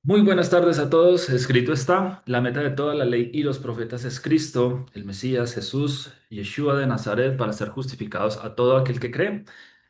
Muy buenas tardes a todos. Escrito está, la meta de toda la ley y los profetas es Cristo, el Mesías, Jesús, Yeshua de Nazaret, para ser justificados a todo aquel que cree,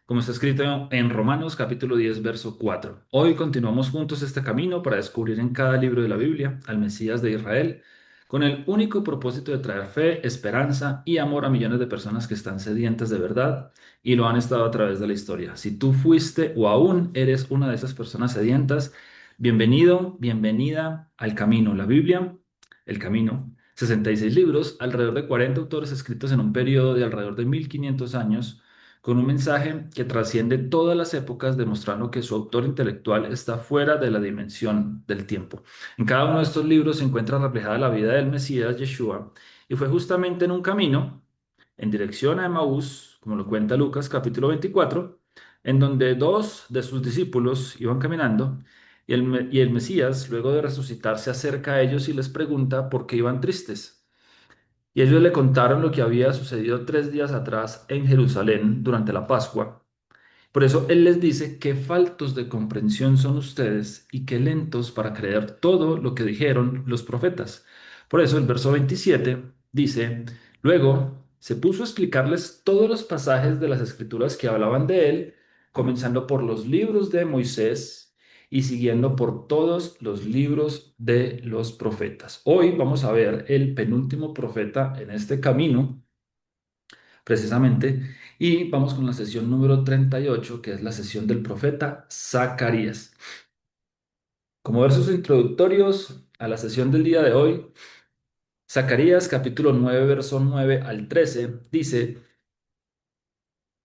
como está escrito en Romanos capítulo 10, verso 4. Hoy continuamos juntos este camino para descubrir en cada libro de la Biblia al Mesías de Israel, con el único propósito de traer fe, esperanza y amor a millones de personas que están sedientas de verdad y lo han estado a través de la historia. Si tú fuiste o aún eres una de esas personas sedientas, bienvenido, bienvenida al Camino, la Biblia, el Camino. 66 libros, alrededor de 40 autores escritos en un periodo de alrededor de 1500 años, con un mensaje que trasciende todas las épocas, demostrando que su autor intelectual está fuera de la dimensión del tiempo. En cada uno de estos libros se encuentra reflejada la vida del Mesías Yeshua, y fue justamente en un camino en dirección a Emaús, como lo cuenta Lucas capítulo 24, en donde dos de sus discípulos iban caminando y el Mesías, luego de resucitar, se acerca a ellos y les pregunta por qué iban tristes. Y ellos le contaron lo que había sucedido 3 días atrás en Jerusalén durante la Pascua. Por eso Él les dice qué faltos de comprensión son ustedes y qué lentos para creer todo lo que dijeron los profetas. Por eso el verso 27 dice, luego se puso a explicarles todos los pasajes de las escrituras que hablaban de Él, comenzando por los libros de Moisés y siguiendo por todos los libros de los profetas. Hoy vamos a ver el penúltimo profeta en este camino precisamente. Y vamos con la sesión número 38, que es la sesión del profeta Zacarías. Como versos introductorios a la sesión del día de hoy, Zacarías capítulo 9 verso 9 al 13 dice,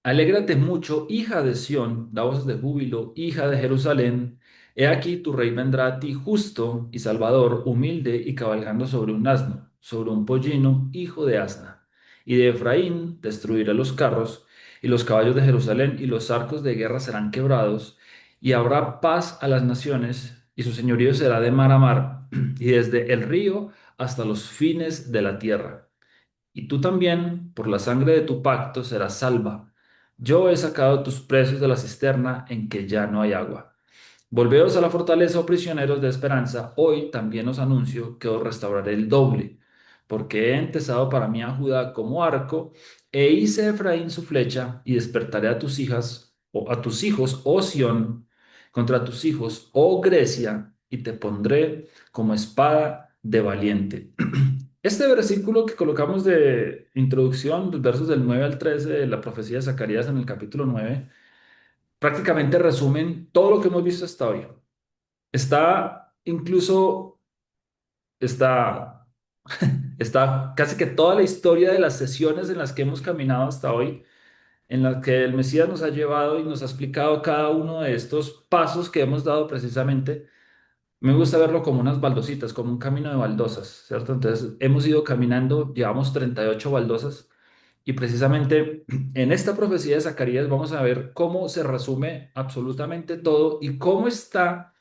alégrate mucho, hija de Sión, da voces de júbilo, hija de Jerusalén. He aquí tu rey vendrá a ti justo y salvador, humilde y cabalgando sobre un asno, sobre un pollino, hijo de asna. Y de Efraín destruirá los carros y los caballos de Jerusalén y los arcos de guerra serán quebrados y habrá paz a las naciones y su señorío será de mar a mar y desde el río hasta los fines de la tierra. Y tú también, por la sangre de tu pacto, serás salva. Yo he sacado tus presos de la cisterna en que ya no hay agua. Volveos a la fortaleza, oh prisioneros de esperanza. Hoy también os anuncio que os restauraré el doble, porque he entesado para mí a Judá como arco, e hice a Efraín su flecha, y despertaré a tus hijas, o a tus hijos, oh Sión, contra tus hijos, oh Grecia, y te pondré como espada de valiente. Este versículo que colocamos de introducción, los versos del 9 al 13 de la profecía de Zacarías en el capítulo 9, prácticamente resumen todo lo que hemos visto hasta hoy. Está incluso, está, está casi que toda la historia de las sesiones en las que hemos caminado hasta hoy, en las que el Mesías nos ha llevado y nos ha explicado cada uno de estos pasos que hemos dado precisamente. Me gusta verlo como unas baldositas, como un camino de baldosas, ¿cierto? Entonces, hemos ido caminando, llevamos 38 baldosas y precisamente en esta profecía de Zacarías vamos a ver cómo se resume absolutamente todo y cómo está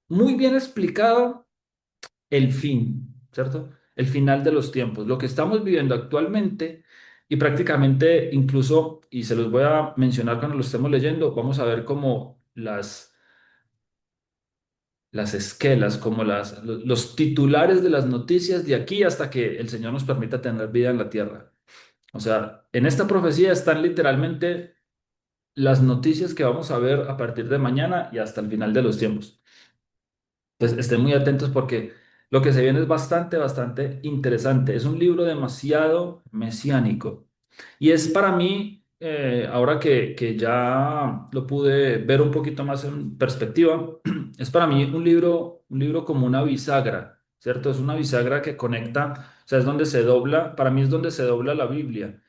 muy bien explicado el fin, ¿cierto? El final de los tiempos, lo que estamos viviendo actualmente y prácticamente incluso, y se los voy a mencionar cuando lo estemos leyendo, vamos a ver cómo las esquelas, como los titulares de las noticias de aquí hasta que el Señor nos permita tener vida en la tierra. O sea, en esta profecía están literalmente las noticias que vamos a ver a partir de mañana y hasta el final de los tiempos. Entonces, estén muy atentos porque lo que se viene es bastante, bastante interesante. Es un libro demasiado mesiánico. Y es para mí, ahora que ya lo pude ver un poquito más en perspectiva, es para mí un libro como una bisagra, ¿cierto? Es una bisagra que conecta, o sea, es donde se dobla, para mí es donde se dobla la Biblia.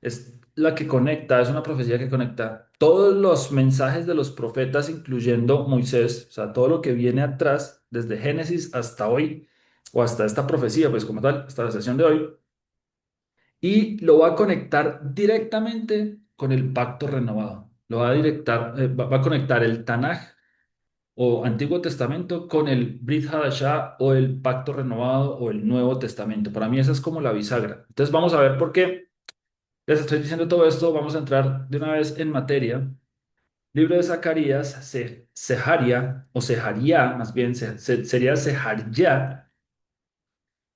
Es la que conecta, es una profecía que conecta todos los mensajes de los profetas, incluyendo Moisés, o sea, todo lo que viene atrás, desde Génesis hasta hoy, o hasta esta profecía, pues como tal, hasta la sesión de hoy, y lo va a conectar directamente con el pacto renovado. Lo va a va a conectar el Tanaj o Antiguo Testamento con el Brit Hadashah o el pacto renovado o el Nuevo Testamento. Para mí esa es como la bisagra. Entonces vamos a ver por qué les estoy diciendo todo esto. Vamos a entrar de una vez en materia Libro de Zacarías, Sejaría, o Sejaría, más bien sería Sejaría,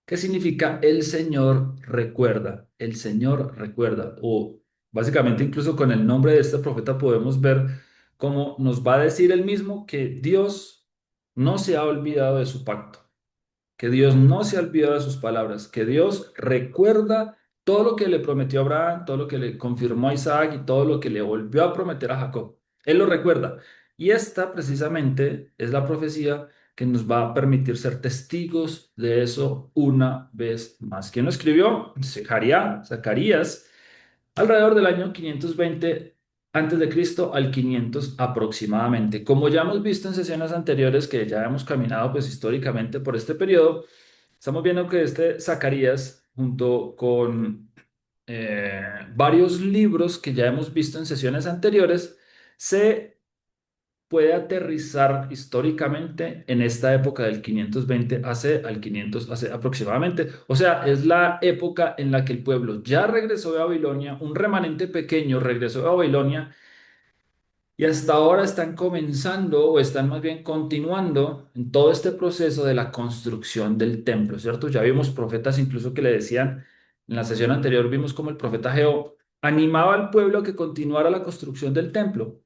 que significa el Señor recuerda, el Señor recuerda. O básicamente incluso con el nombre de este profeta podemos ver cómo nos va a decir él mismo que Dios no se ha olvidado de su pacto, que Dios no se ha olvidado de sus palabras, que Dios recuerda todo lo que le prometió a Abraham, todo lo que le confirmó a Isaac y todo lo que le volvió a prometer a Jacob. Él lo recuerda. Y esta precisamente es la profecía que nos va a permitir ser testigos de eso una vez más. ¿Quién lo escribió? Zacarías, alrededor del año 520 antes de Cristo al 500 aproximadamente. Como ya hemos visto en sesiones anteriores que ya hemos caminado pues históricamente por este periodo, estamos viendo que este Zacarías junto con varios libros que ya hemos visto en sesiones anteriores se puede aterrizar históricamente en esta época del 520 AC al 500 AC aproximadamente. O sea, es la época en la que el pueblo ya regresó de Babilonia, un remanente pequeño regresó de Babilonia y hasta ahora están comenzando o están más bien continuando en todo este proceso de la construcción del templo, ¿cierto? Ya vimos profetas incluso que le decían, en la sesión anterior vimos como el profeta Geo animaba al pueblo a que continuara la construcción del templo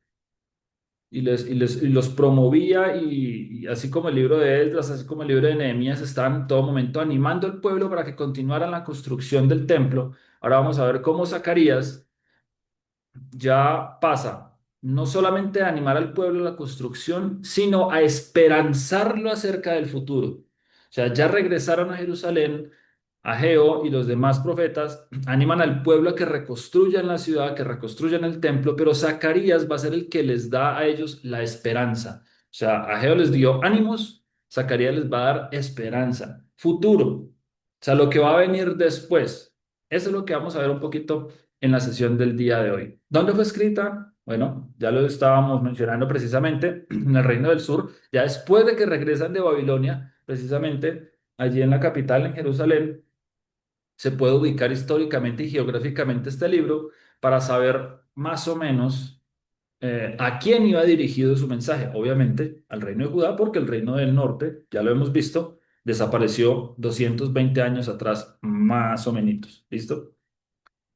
y los promovía y así como el libro de Esdras, así como el libro de Nehemías, estaban en todo momento animando al pueblo para que continuaran la construcción del templo. Ahora vamos a ver cómo Zacarías ya pasa no solamente a animar al pueblo a la construcción, sino a esperanzarlo acerca del futuro. O sea, ya regresaron a Jerusalén, Ageo y los demás profetas animan al pueblo a que reconstruyan la ciudad, que reconstruyan el templo, pero Zacarías va a ser el que les da a ellos la esperanza. O sea, Ageo les dio ánimos, Zacarías les va a dar esperanza, futuro. O sea, lo que va a venir después. Eso es lo que vamos a ver un poquito en la sesión del día de hoy. ¿Dónde fue escrita? Bueno, ya lo estábamos mencionando precisamente en el Reino del Sur, ya después de que regresan de Babilonia, precisamente allí en la capital, en Jerusalén, se puede ubicar históricamente y geográficamente este libro para saber más o menos a quién iba dirigido su mensaje. Obviamente al Reino de Judá, porque el Reino del Norte, ya lo hemos visto, desapareció 220 años atrás, más o menos. ¿Listo?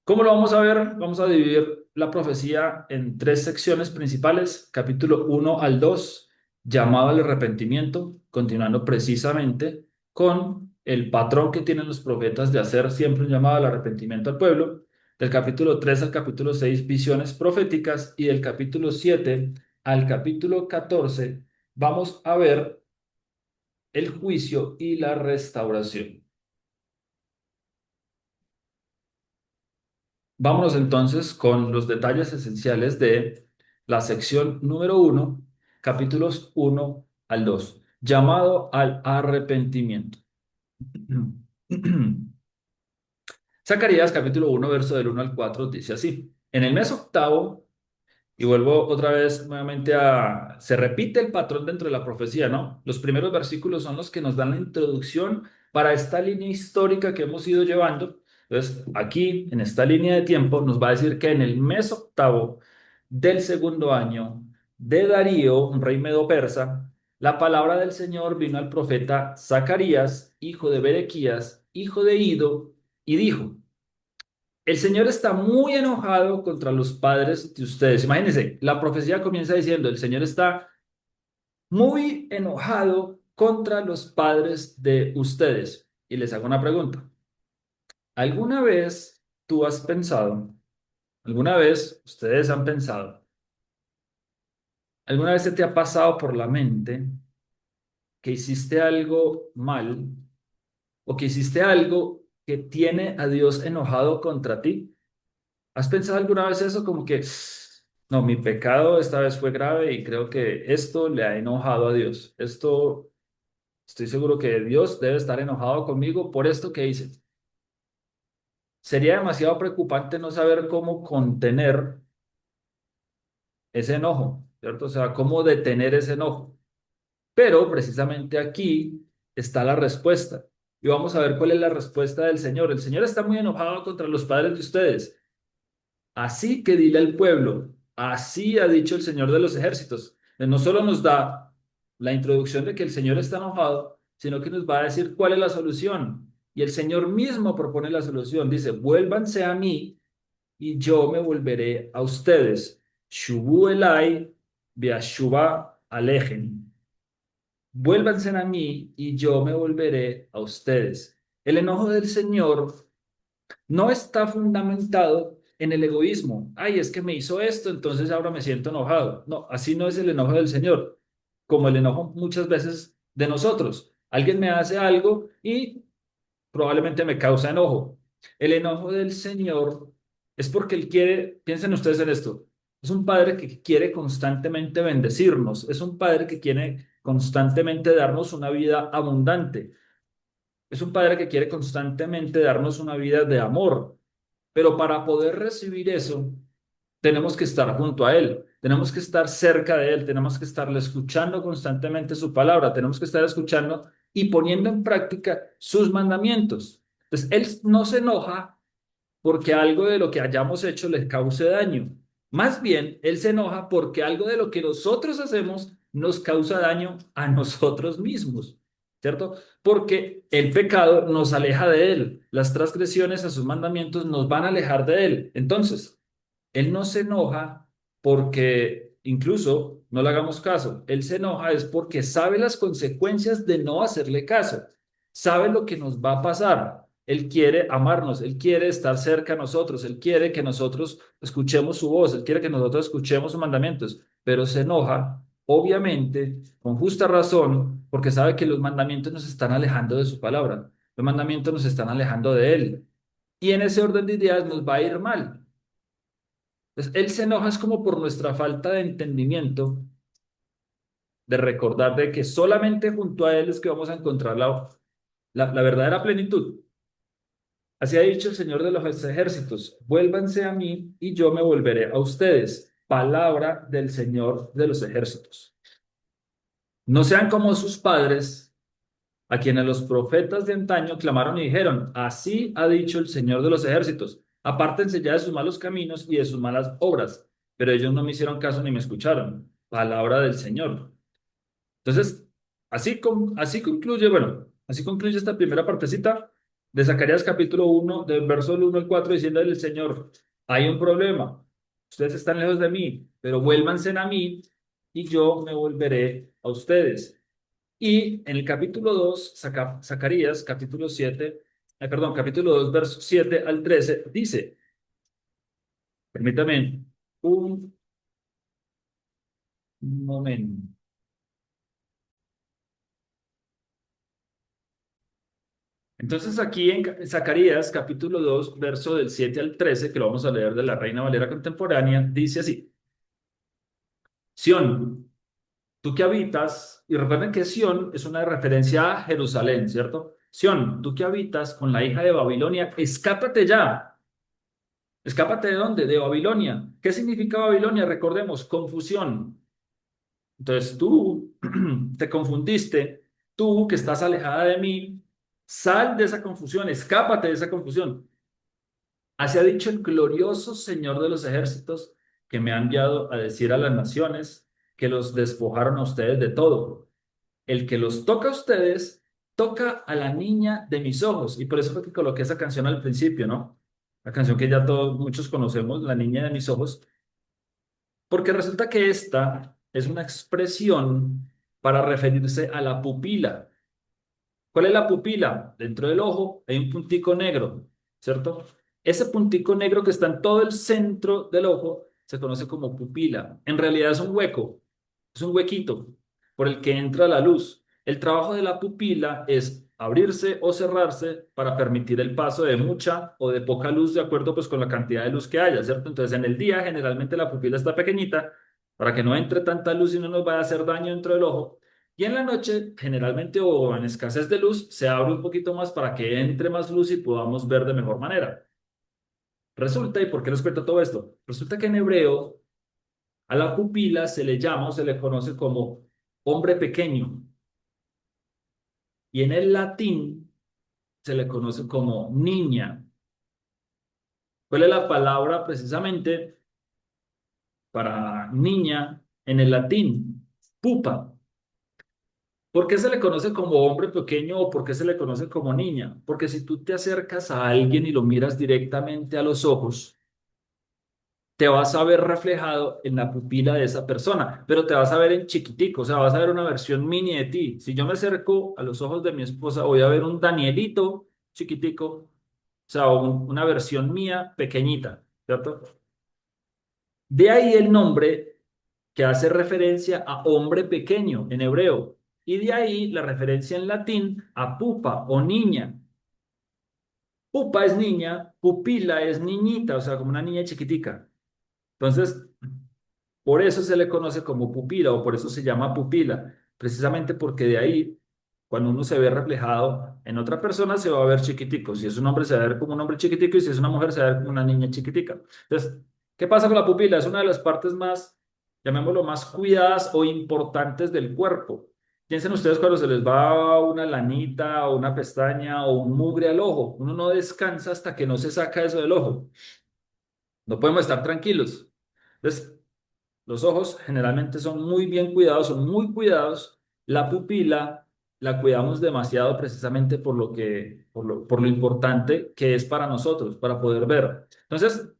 ¿Cómo lo vamos a ver? Vamos a dividir la profecía en tres secciones principales, capítulo 1 al 2, llamado al arrepentimiento, continuando precisamente con el patrón que tienen los profetas de hacer siempre un llamado al arrepentimiento al pueblo, del capítulo 3 al capítulo 6, visiones proféticas, y del capítulo 7 al capítulo 14, vamos a ver el juicio y la restauración. Vámonos entonces con los detalles esenciales de la sección número 1, capítulos 1 al 2, llamado al arrepentimiento. Zacarías capítulo 1, verso del 1 al 4 dice así: En el mes octavo, y vuelvo otra vez nuevamente a... Se repite el patrón dentro de la profecía, ¿no? Los primeros versículos son los que nos dan la introducción para esta línea histórica que hemos ido llevando. Entonces, aquí, en esta línea de tiempo, nos va a decir que en el mes octavo del segundo año de Darío, un rey medo-persa, la palabra del Señor vino al profeta Zacarías, hijo de Berequías, hijo de Ido, y dijo: el Señor está muy enojado contra los padres de ustedes. Imagínense, la profecía comienza diciendo, el Señor está muy enojado contra los padres de ustedes. Y les hago una pregunta. ¿Alguna vez tú has pensado, alguna vez ustedes han pensado, alguna vez se te ha pasado por la mente que hiciste algo mal o que hiciste algo que tiene a Dios enojado contra ti? ¿Has pensado alguna vez eso? Como que, no, mi pecado esta vez fue grave y creo que esto le ha enojado a Dios. Esto, estoy seguro que Dios debe estar enojado conmigo por esto que hice. Sería demasiado preocupante no saber cómo contener ese enojo, ¿cierto? O sea, cómo detener ese enojo. Pero precisamente aquí está la respuesta. Y vamos a ver cuál es la respuesta del Señor. El Señor está muy enojado contra los padres de ustedes. Así que dile al pueblo. Así ha dicho el Señor de los ejércitos. No solo nos da la introducción de que el Señor está enojado, sino que nos va a decir cuál es la solución. Y el Señor mismo propone la solución. Dice, vuélvanse a mí y yo me volveré a ustedes. Shubu elai, beashuba alejen. Vuélvanse a mí y yo me volveré a ustedes. El enojo del Señor no está fundamentado en el egoísmo. Ay, es que me hizo esto, entonces ahora me siento enojado. No, así no es el enojo del Señor, como el enojo muchas veces de nosotros. Alguien me hace algo y probablemente me causa enojo. El enojo del Señor es porque Él quiere, piensen ustedes en esto, es un padre que quiere constantemente bendecirnos, es un padre que quiere constantemente darnos una vida abundante, es un padre que quiere constantemente darnos una vida de amor, pero para poder recibir eso, tenemos que estar junto a Él, tenemos que estar cerca de Él, tenemos que estarle escuchando constantemente su palabra, tenemos que estar escuchando y poniendo en práctica sus mandamientos. Entonces, Él no se enoja porque algo de lo que hayamos hecho les cause daño. Más bien, Él se enoja porque algo de lo que nosotros hacemos nos causa daño a nosotros mismos, ¿cierto? Porque el pecado nos aleja de Él, las transgresiones a sus mandamientos nos van a alejar de Él. Entonces, Él no se enoja porque incluso no le hagamos caso. Él se enoja es porque sabe las consecuencias de no hacerle caso. Sabe lo que nos va a pasar. Él quiere amarnos, Él quiere estar cerca a nosotros, Él quiere que nosotros escuchemos su voz, Él quiere que nosotros escuchemos sus mandamientos, pero se enoja, obviamente, con justa razón, porque sabe que los mandamientos nos están alejando de su palabra, los mandamientos nos están alejando de Él. Y en ese orden de ideas nos va a ir mal. Entonces, él se enoja es como por nuestra falta de entendimiento, de recordar de que solamente junto a él es que vamos a encontrar la verdadera plenitud. Así ha dicho el Señor de los ejércitos, vuélvanse a mí y yo me volveré a ustedes. Palabra del Señor de los ejércitos. No sean como sus padres, a quienes los profetas de antaño clamaron y dijeron, así ha dicho el Señor de los ejércitos, apártense ya de sus malos caminos y de sus malas obras. Pero ellos no me hicieron caso ni me escucharon. Palabra del Señor. Entonces, así concluye, bueno, así concluye esta primera partecita de Zacarías capítulo 1, del verso 1 al 4, diciéndole el Señor, hay un problema, ustedes están lejos de mí, pero vuélvanse a mí y yo me volveré a ustedes. Y en el capítulo 2, Zacarías, capítulo 7, perdón, capítulo 2, versos 7 al 13, dice, permítame un momento. Entonces aquí en Zacarías, capítulo 2, verso del 7 al 13, que lo vamos a leer de la Reina Valera contemporánea, dice así, Sión, tú que habitas, y recuerden que Sión es una referencia a Jerusalén, ¿cierto? Sión, tú que habitas con la hija de Babilonia, escápate ya. ¿Escápate de dónde? De Babilonia. ¿Qué significa Babilonia? Recordemos, confusión. Entonces tú te confundiste, tú que estás alejada de mí, sal de esa confusión, escápate de esa confusión. Así ha dicho el glorioso Señor de los ejércitos, que me ha enviado a decir a las naciones que los despojaron a ustedes de todo. El que los toca a ustedes, toca a la niña de mis ojos. Y por eso fue que coloqué esa canción al principio, ¿no? La canción que ya todos, muchos conocemos, La niña de mis ojos, porque resulta que esta es una expresión para referirse a la pupila. ¿Cuál es la pupila? Dentro del ojo hay un puntico negro, ¿cierto? Ese puntico negro que está en todo el centro del ojo se conoce como pupila. En realidad es un huequito por el que entra la luz. El trabajo de la pupila es abrirse o cerrarse para permitir el paso de mucha o de poca luz de acuerdo pues con la cantidad de luz que haya, ¿cierto? Entonces en el día generalmente la pupila está pequeñita para que no entre tanta luz y no nos vaya a hacer daño dentro del ojo. Y en la noche, generalmente o en escasez de luz, se abre un poquito más para que entre más luz y podamos ver de mejor manera. Resulta, ¿y por qué les cuento todo esto? Resulta que en hebreo a la pupila se le llama o se le conoce como hombre pequeño y en el latín se le conoce como niña. ¿Cuál es la palabra precisamente para niña en el latín, pupa. ¿Por qué se le conoce como hombre pequeño o por qué se le conoce como niña? Porque si tú te acercas a alguien y lo miras directamente a los ojos, te vas a ver reflejado en la pupila de esa persona, pero te vas a ver en chiquitico, o sea, vas a ver una versión mini de ti. Si yo me acerco a los ojos de mi esposa, voy a ver un Danielito chiquitico, o sea, una versión mía pequeñita, ¿cierto? De ahí el nombre que hace referencia a hombre pequeño en hebreo, y de ahí la referencia en latín a pupa o niña. Pupa es niña, pupila es niñita, o sea, como una niña chiquitica. Entonces, por eso se le conoce como pupila o por eso se llama pupila, precisamente porque de ahí, cuando uno se ve reflejado en otra persona, se va a ver chiquitico. Si es un hombre, se va a ver como un hombre chiquitico y si es una mujer, se va a ver como una niña chiquitica. Entonces, ¿qué pasa con la pupila? Es una de las partes más, llamémoslo, más cuidadas o importantes del cuerpo. Piensen ustedes cuando se les va una lanita o una pestaña o un mugre al ojo. Uno no descansa hasta que no se saca eso del ojo. No podemos estar tranquilos. Entonces, los ojos generalmente son muy bien cuidados, son muy cuidados. La pupila la cuidamos demasiado precisamente por lo importante que es para nosotros, para poder ver. Entonces,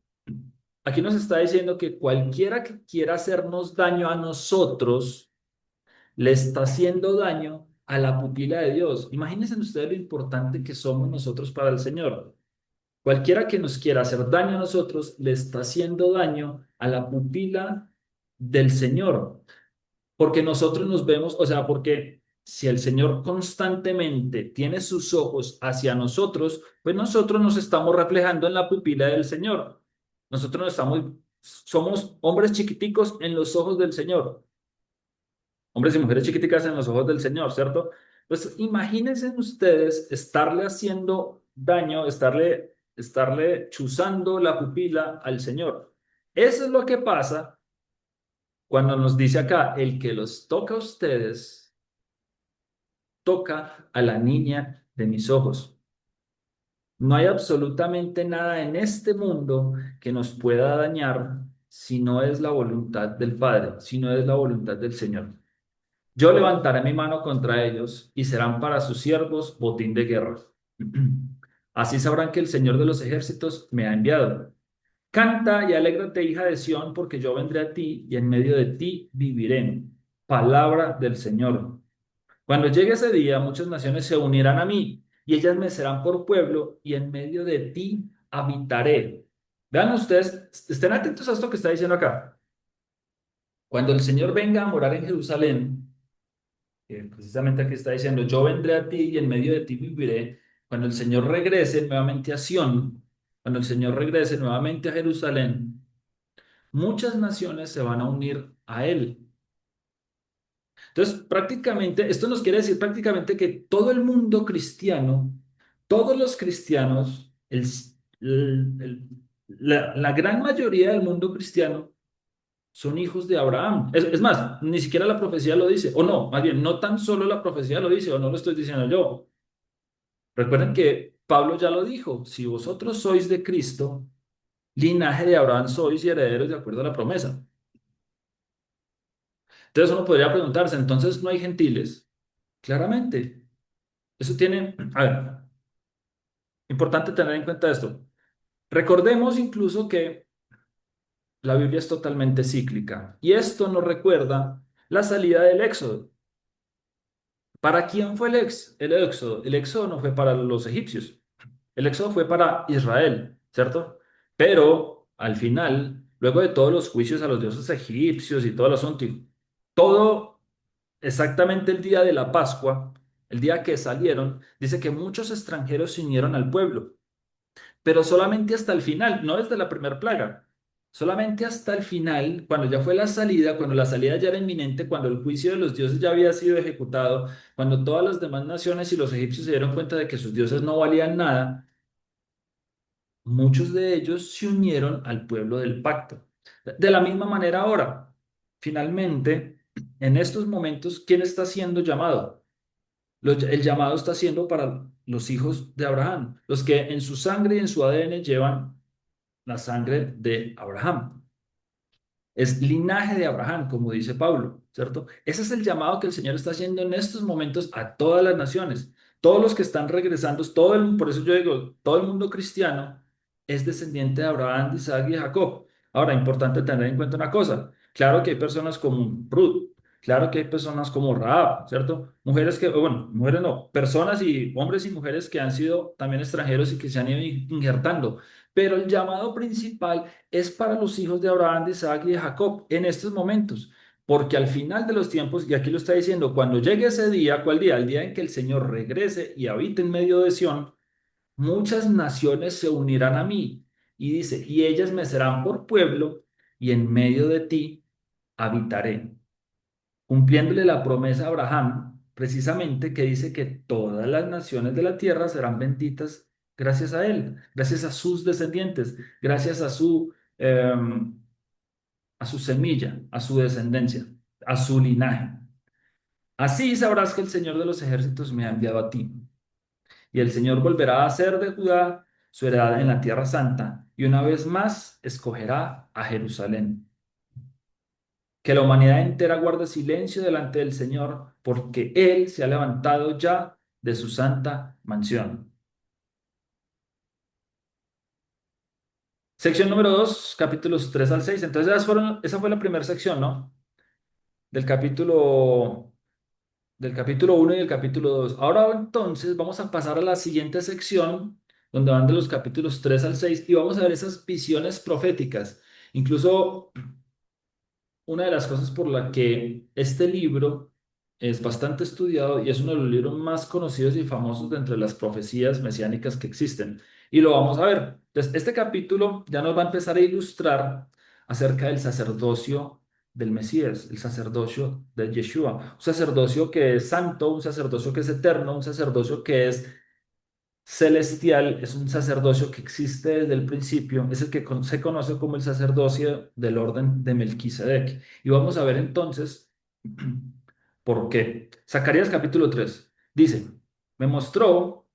aquí nos está diciendo que cualquiera que quiera hacernos daño a nosotros, le está haciendo daño a la pupila de Dios. Imagínense ustedes lo importante que somos nosotros para el Señor. Cualquiera que nos quiera hacer daño a nosotros le está haciendo daño a la pupila del Señor, porque nosotros nos vemos, o sea, porque si el Señor constantemente tiene sus ojos hacia nosotros, pues nosotros nos estamos reflejando en la pupila del Señor. Nosotros somos hombres chiquiticos en los ojos del Señor, hombres y mujeres chiquiticas en los ojos del Señor, ¿cierto? Pues imagínense ustedes estarle haciendo daño, estarle chuzando la pupila al Señor. Eso es lo que pasa cuando nos dice acá, el que los toca a ustedes, toca a la niña de mis ojos. No hay absolutamente nada en este mundo que nos pueda dañar si no es la voluntad del Padre, si no es la voluntad del Señor. Yo levantaré mi mano contra ellos y serán para sus siervos botín de guerra. Así sabrán que el Señor de los ejércitos me ha enviado. Canta y alégrate, hija de Sión, porque yo vendré a ti y en medio de ti viviré. Palabra del Señor. Cuando llegue ese día, muchas naciones se unirán a mí y ellas me serán por pueblo y en medio de ti habitaré. Vean ustedes, estén atentos a esto que está diciendo acá. Cuando el Señor venga a morar en Jerusalén, precisamente aquí está diciendo, yo vendré a ti y en medio de ti viviré. Cuando el Señor regrese nuevamente a Sión, cuando el Señor regrese nuevamente a Jerusalén, muchas naciones se van a unir a Él. Entonces, prácticamente, esto nos quiere decir prácticamente que todo el mundo cristiano, todos los cristianos, la gran mayoría del mundo cristiano son hijos de Abraham. Es más, ni siquiera la profecía lo dice, o no, más bien, no tan solo la profecía lo dice, o no lo estoy diciendo yo. Recuerden que Pablo ya lo dijo, si vosotros sois de Cristo, linaje de Abraham sois y herederos de acuerdo a la promesa. Entonces uno podría preguntarse, entonces no hay gentiles. Claramente, eso tiene, a ver, importante tener en cuenta esto. Recordemos incluso que la Biblia es totalmente cíclica y esto nos recuerda la salida del Éxodo. ¿Para quién fue el Éxodo? El Éxodo no fue para los egipcios, el Éxodo fue para Israel, ¿cierto? Pero al final, luego de todos los juicios a los dioses egipcios y todo el asunto, y todo exactamente el día de la Pascua, el día que salieron, dice que muchos extranjeros se unieron al pueblo, pero solamente hasta el final, no desde la primera plaga, solamente hasta el final, cuando ya fue la salida, cuando la salida ya era inminente, cuando el juicio de los dioses ya había sido ejecutado, cuando todas las demás naciones y los egipcios se dieron cuenta de que sus dioses no valían nada, muchos de ellos se unieron al pueblo del pacto. De la misma manera ahora, finalmente, en estos momentos, ¿quién está siendo llamado? El llamado está siendo para los hijos de Abraham, los que en su sangre y en su ADN llevan la sangre de Abraham. es linaje de Abraham, como dice Pablo, ¿cierto? Ese es el llamado que el Señor está haciendo en estos momentos a todas las naciones. Todos los que están regresando, por eso yo digo, todo el mundo cristiano es descendiente de Abraham, de Isaac y de Jacob. Ahora, importante tener en cuenta una cosa. Claro que hay personas como Ruth, claro que hay personas como Rahab, ¿cierto? Mujeres que, bueno, mujeres no, personas y hombres y mujeres que han sido también extranjeros y que se han ido injertando. Pero el llamado principal es para los hijos de Abraham, de Isaac y de Jacob en estos momentos. Porque al final de los tiempos, y aquí lo está diciendo, cuando llegue ese día, ¿cuál día? El día en que el Señor regrese y habite en medio de Sión, muchas naciones se unirán a mí. Y dice, y ellas me serán por pueblo, y en medio de ti habitaré. Cumpliéndole la promesa a Abraham, precisamente que dice que todas las naciones de la tierra serán benditas gracias a él, gracias a sus descendientes, gracias a su semilla, a su descendencia, a su linaje. Así sabrás que el Señor de los ejércitos me ha enviado a ti. Y el Señor volverá a hacer de Judá su heredad en la tierra santa, y una vez más escogerá a Jerusalén. Que la humanidad entera guarde silencio delante del Señor, porque Él se ha levantado ya de su santa mansión. Sección número 2, capítulos 3 al 6. Entonces, esa fue la primera sección, ¿no? Del capítulo del capítulo uno y del capítulo 2. Ahora entonces vamos a pasar a la siguiente sección, donde van de los capítulos 3 al 6 y vamos a ver esas visiones proféticas. Incluso una de las cosas por la que este libro es bastante estudiado y es uno de los libros más conocidos y famosos de entre las profecías mesiánicas que existen. Y lo vamos a ver. Entonces, este capítulo ya nos va a empezar a ilustrar acerca del sacerdocio del Mesías, el sacerdocio de Yeshua. Un sacerdocio que es santo, un sacerdocio que es eterno, un sacerdocio que es celestial, es un sacerdocio que existe desde el principio, es el que se conoce como el sacerdocio del orden de Melquisedec. Y vamos a ver entonces por qué. Zacarías capítulo 3 dice, me mostró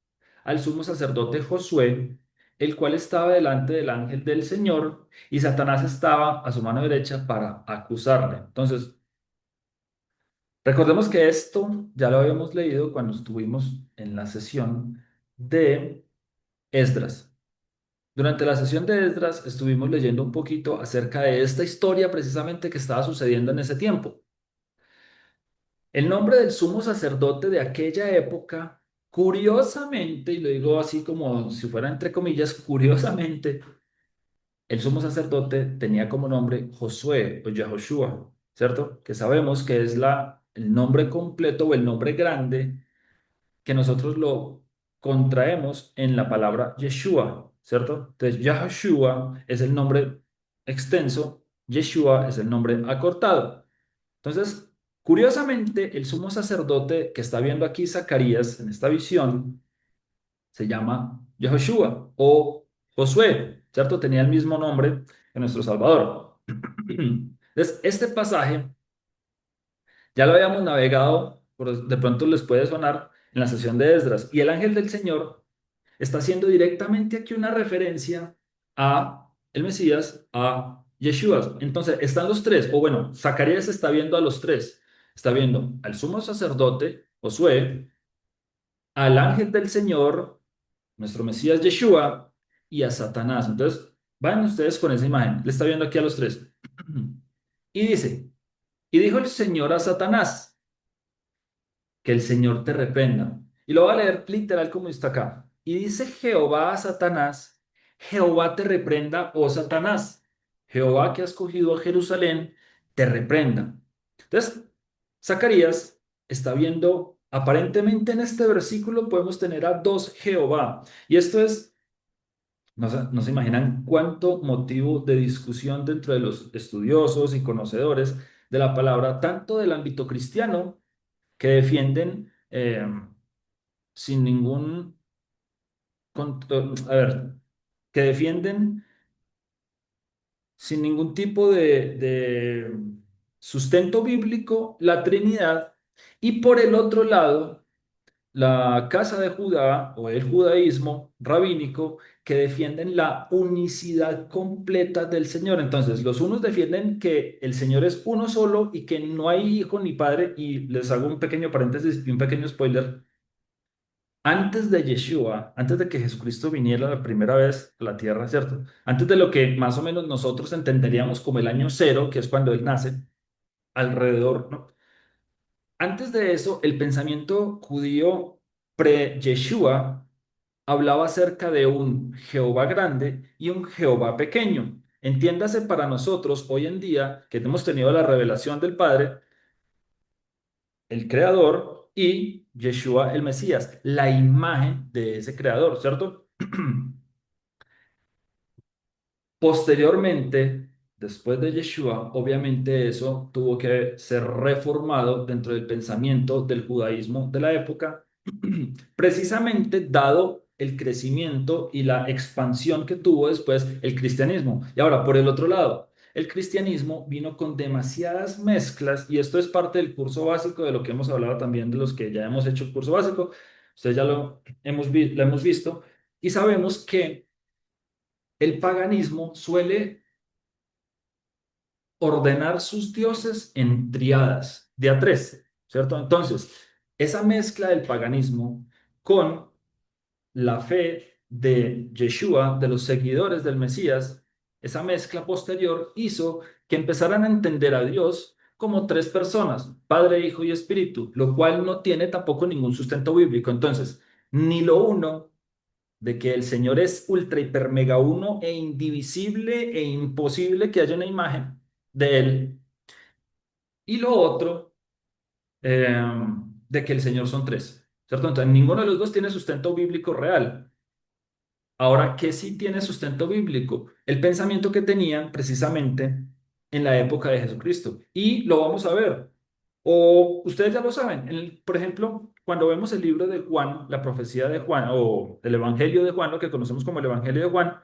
al sumo sacerdote Josué, el cual estaba delante del ángel del Señor, y Satanás estaba a su mano derecha para acusarle. Entonces, recordemos que esto ya lo habíamos leído cuando estuvimos en la sesión de Esdras. Durante la sesión de Esdras estuvimos leyendo un poquito acerca de esta historia precisamente que estaba sucediendo en ese tiempo. El nombre del sumo sacerdote de aquella época, curiosamente, y lo digo así como si fuera entre comillas, curiosamente, el sumo sacerdote tenía como nombre Josué o Yahoshua, ¿cierto? Que sabemos que es el nombre completo o el nombre grande que nosotros lo contraemos en la palabra Yeshua, ¿cierto? Entonces, Yahushua es el nombre extenso, Yeshua es el nombre acortado. Entonces, curiosamente, el sumo sacerdote que está viendo aquí Zacarías en esta visión se llama Yahushua o Josué, ¿cierto? Tenía el mismo nombre que nuestro Salvador. Entonces, este pasaje ya lo habíamos navegado, de pronto les puede sonar en la sesión de Esdras, y el ángel del Señor está haciendo directamente aquí una referencia a el Mesías, a Yeshua. Entonces, están los tres, o bueno, Zacarías está viendo a los tres. Está viendo al sumo sacerdote, Josué, al ángel del Señor, nuestro Mesías Yeshua, y a Satanás. Entonces, vayan ustedes con esa imagen. Le está viendo aquí a los tres. Y dice, y dijo el Señor a Satanás, que el Señor te reprenda. Y lo voy a leer literal como está acá. Y dice Jehová a Satanás, Jehová te reprenda, oh Satanás. Jehová que ha escogido a Jerusalén, te reprenda. Entonces, Zacarías está viendo, aparentemente en este versículo podemos tener a dos Jehová. Y esto es, no se imaginan cuánto motivo de discusión dentro de los estudiosos y conocedores de la palabra, tanto del ámbito cristiano, que defienden sin ningún, a ver, que defienden sin ningún tipo de sustento bíblico la Trinidad, y por el otro lado, la casa de Judá o el judaísmo rabínico que defienden la unicidad completa del Señor. Entonces, los unos defienden que el Señor es uno solo y que no hay hijo ni padre, y les hago un pequeño paréntesis y un pequeño spoiler. Antes de Yeshua, antes de que Jesucristo viniera la primera vez a la tierra, ¿cierto? Antes de lo que más o menos nosotros entenderíamos como el año cero, que es cuando Él nace, alrededor, ¿no? Antes de eso, el pensamiento judío pre-Yeshua hablaba acerca de un Jehová grande y un Jehová pequeño. Entiéndase para nosotros hoy en día que hemos tenido la revelación del Padre, el Creador, y Yeshua el Mesías, la imagen de ese Creador, ¿cierto? Posteriormente, después de Yeshua, obviamente eso tuvo que ser reformado dentro del pensamiento del judaísmo de la época, precisamente dado el crecimiento y la expansión que tuvo después el cristianismo. Y ahora, por el otro lado, el cristianismo vino con demasiadas mezclas, y esto es parte del curso básico de lo que hemos hablado también de los que ya hemos hecho el curso básico. Ustedes ya lo hemos visto y sabemos que el paganismo suele ordenar sus dioses en triadas, de a tres, ¿cierto? Entonces, esa mezcla del paganismo con la fe de Yeshua, de los seguidores del Mesías, esa mezcla posterior hizo que empezaran a entender a Dios como tres personas, Padre, Hijo y Espíritu, lo cual no tiene tampoco ningún sustento bíblico. Entonces, ni lo uno de que el Señor es ultra, hiper, mega uno e indivisible e imposible que haya una imagen de Él. Y lo otro, eh, de que el Señor son tres, ¿cierto? Entonces, ninguno de los dos tiene sustento bíblico real. Ahora, ¿qué sí tiene sustento bíblico? El pensamiento que tenían precisamente en la época de Jesucristo. Y lo vamos a ver. O ustedes ya lo saben. Por ejemplo, cuando vemos el libro de Juan, la profecía de Juan, o el Evangelio de Juan, lo que conocemos como el Evangelio de Juan,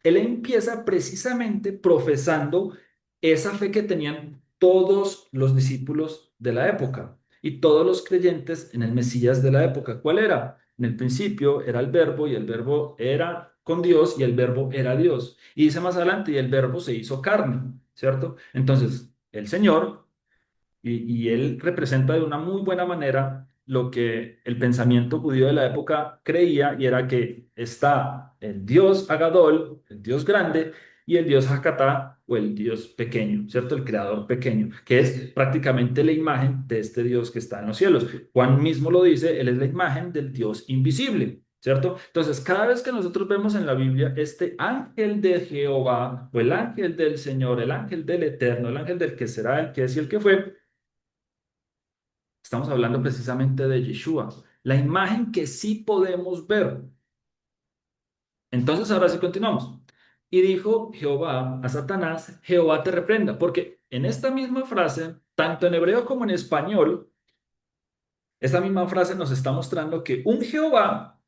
él empieza precisamente profesando esa fe que tenían todos los discípulos de la época y todos los creyentes en el Mesías de la época. ¿Cuál era? En el principio era el verbo, y el verbo era con Dios y el verbo era Dios. Y dice más adelante, y el verbo se hizo carne, ¿cierto? Entonces, el Señor, y él representa de una muy buena manera lo que el pensamiento judío de la época creía, y era que está el Dios Agadol, el Dios grande, y el Dios Hakatá, o el Dios pequeño, ¿cierto? El creador pequeño, que es prácticamente la imagen de este Dios que está en los cielos. Juan mismo lo dice, él es la imagen del Dios invisible, ¿cierto? Entonces, cada vez que nosotros vemos en la Biblia este ángel de Jehová, o el ángel del Señor, el ángel del Eterno, el ángel del que será, el que es y el que fue, estamos hablando precisamente de Yeshua, la imagen que sí podemos ver. Entonces, ahora sí continuamos. Y dijo Jehová a Satanás, Jehová te reprenda, porque en esta misma frase, tanto en hebreo como en español, esta misma frase nos está mostrando que un Jehová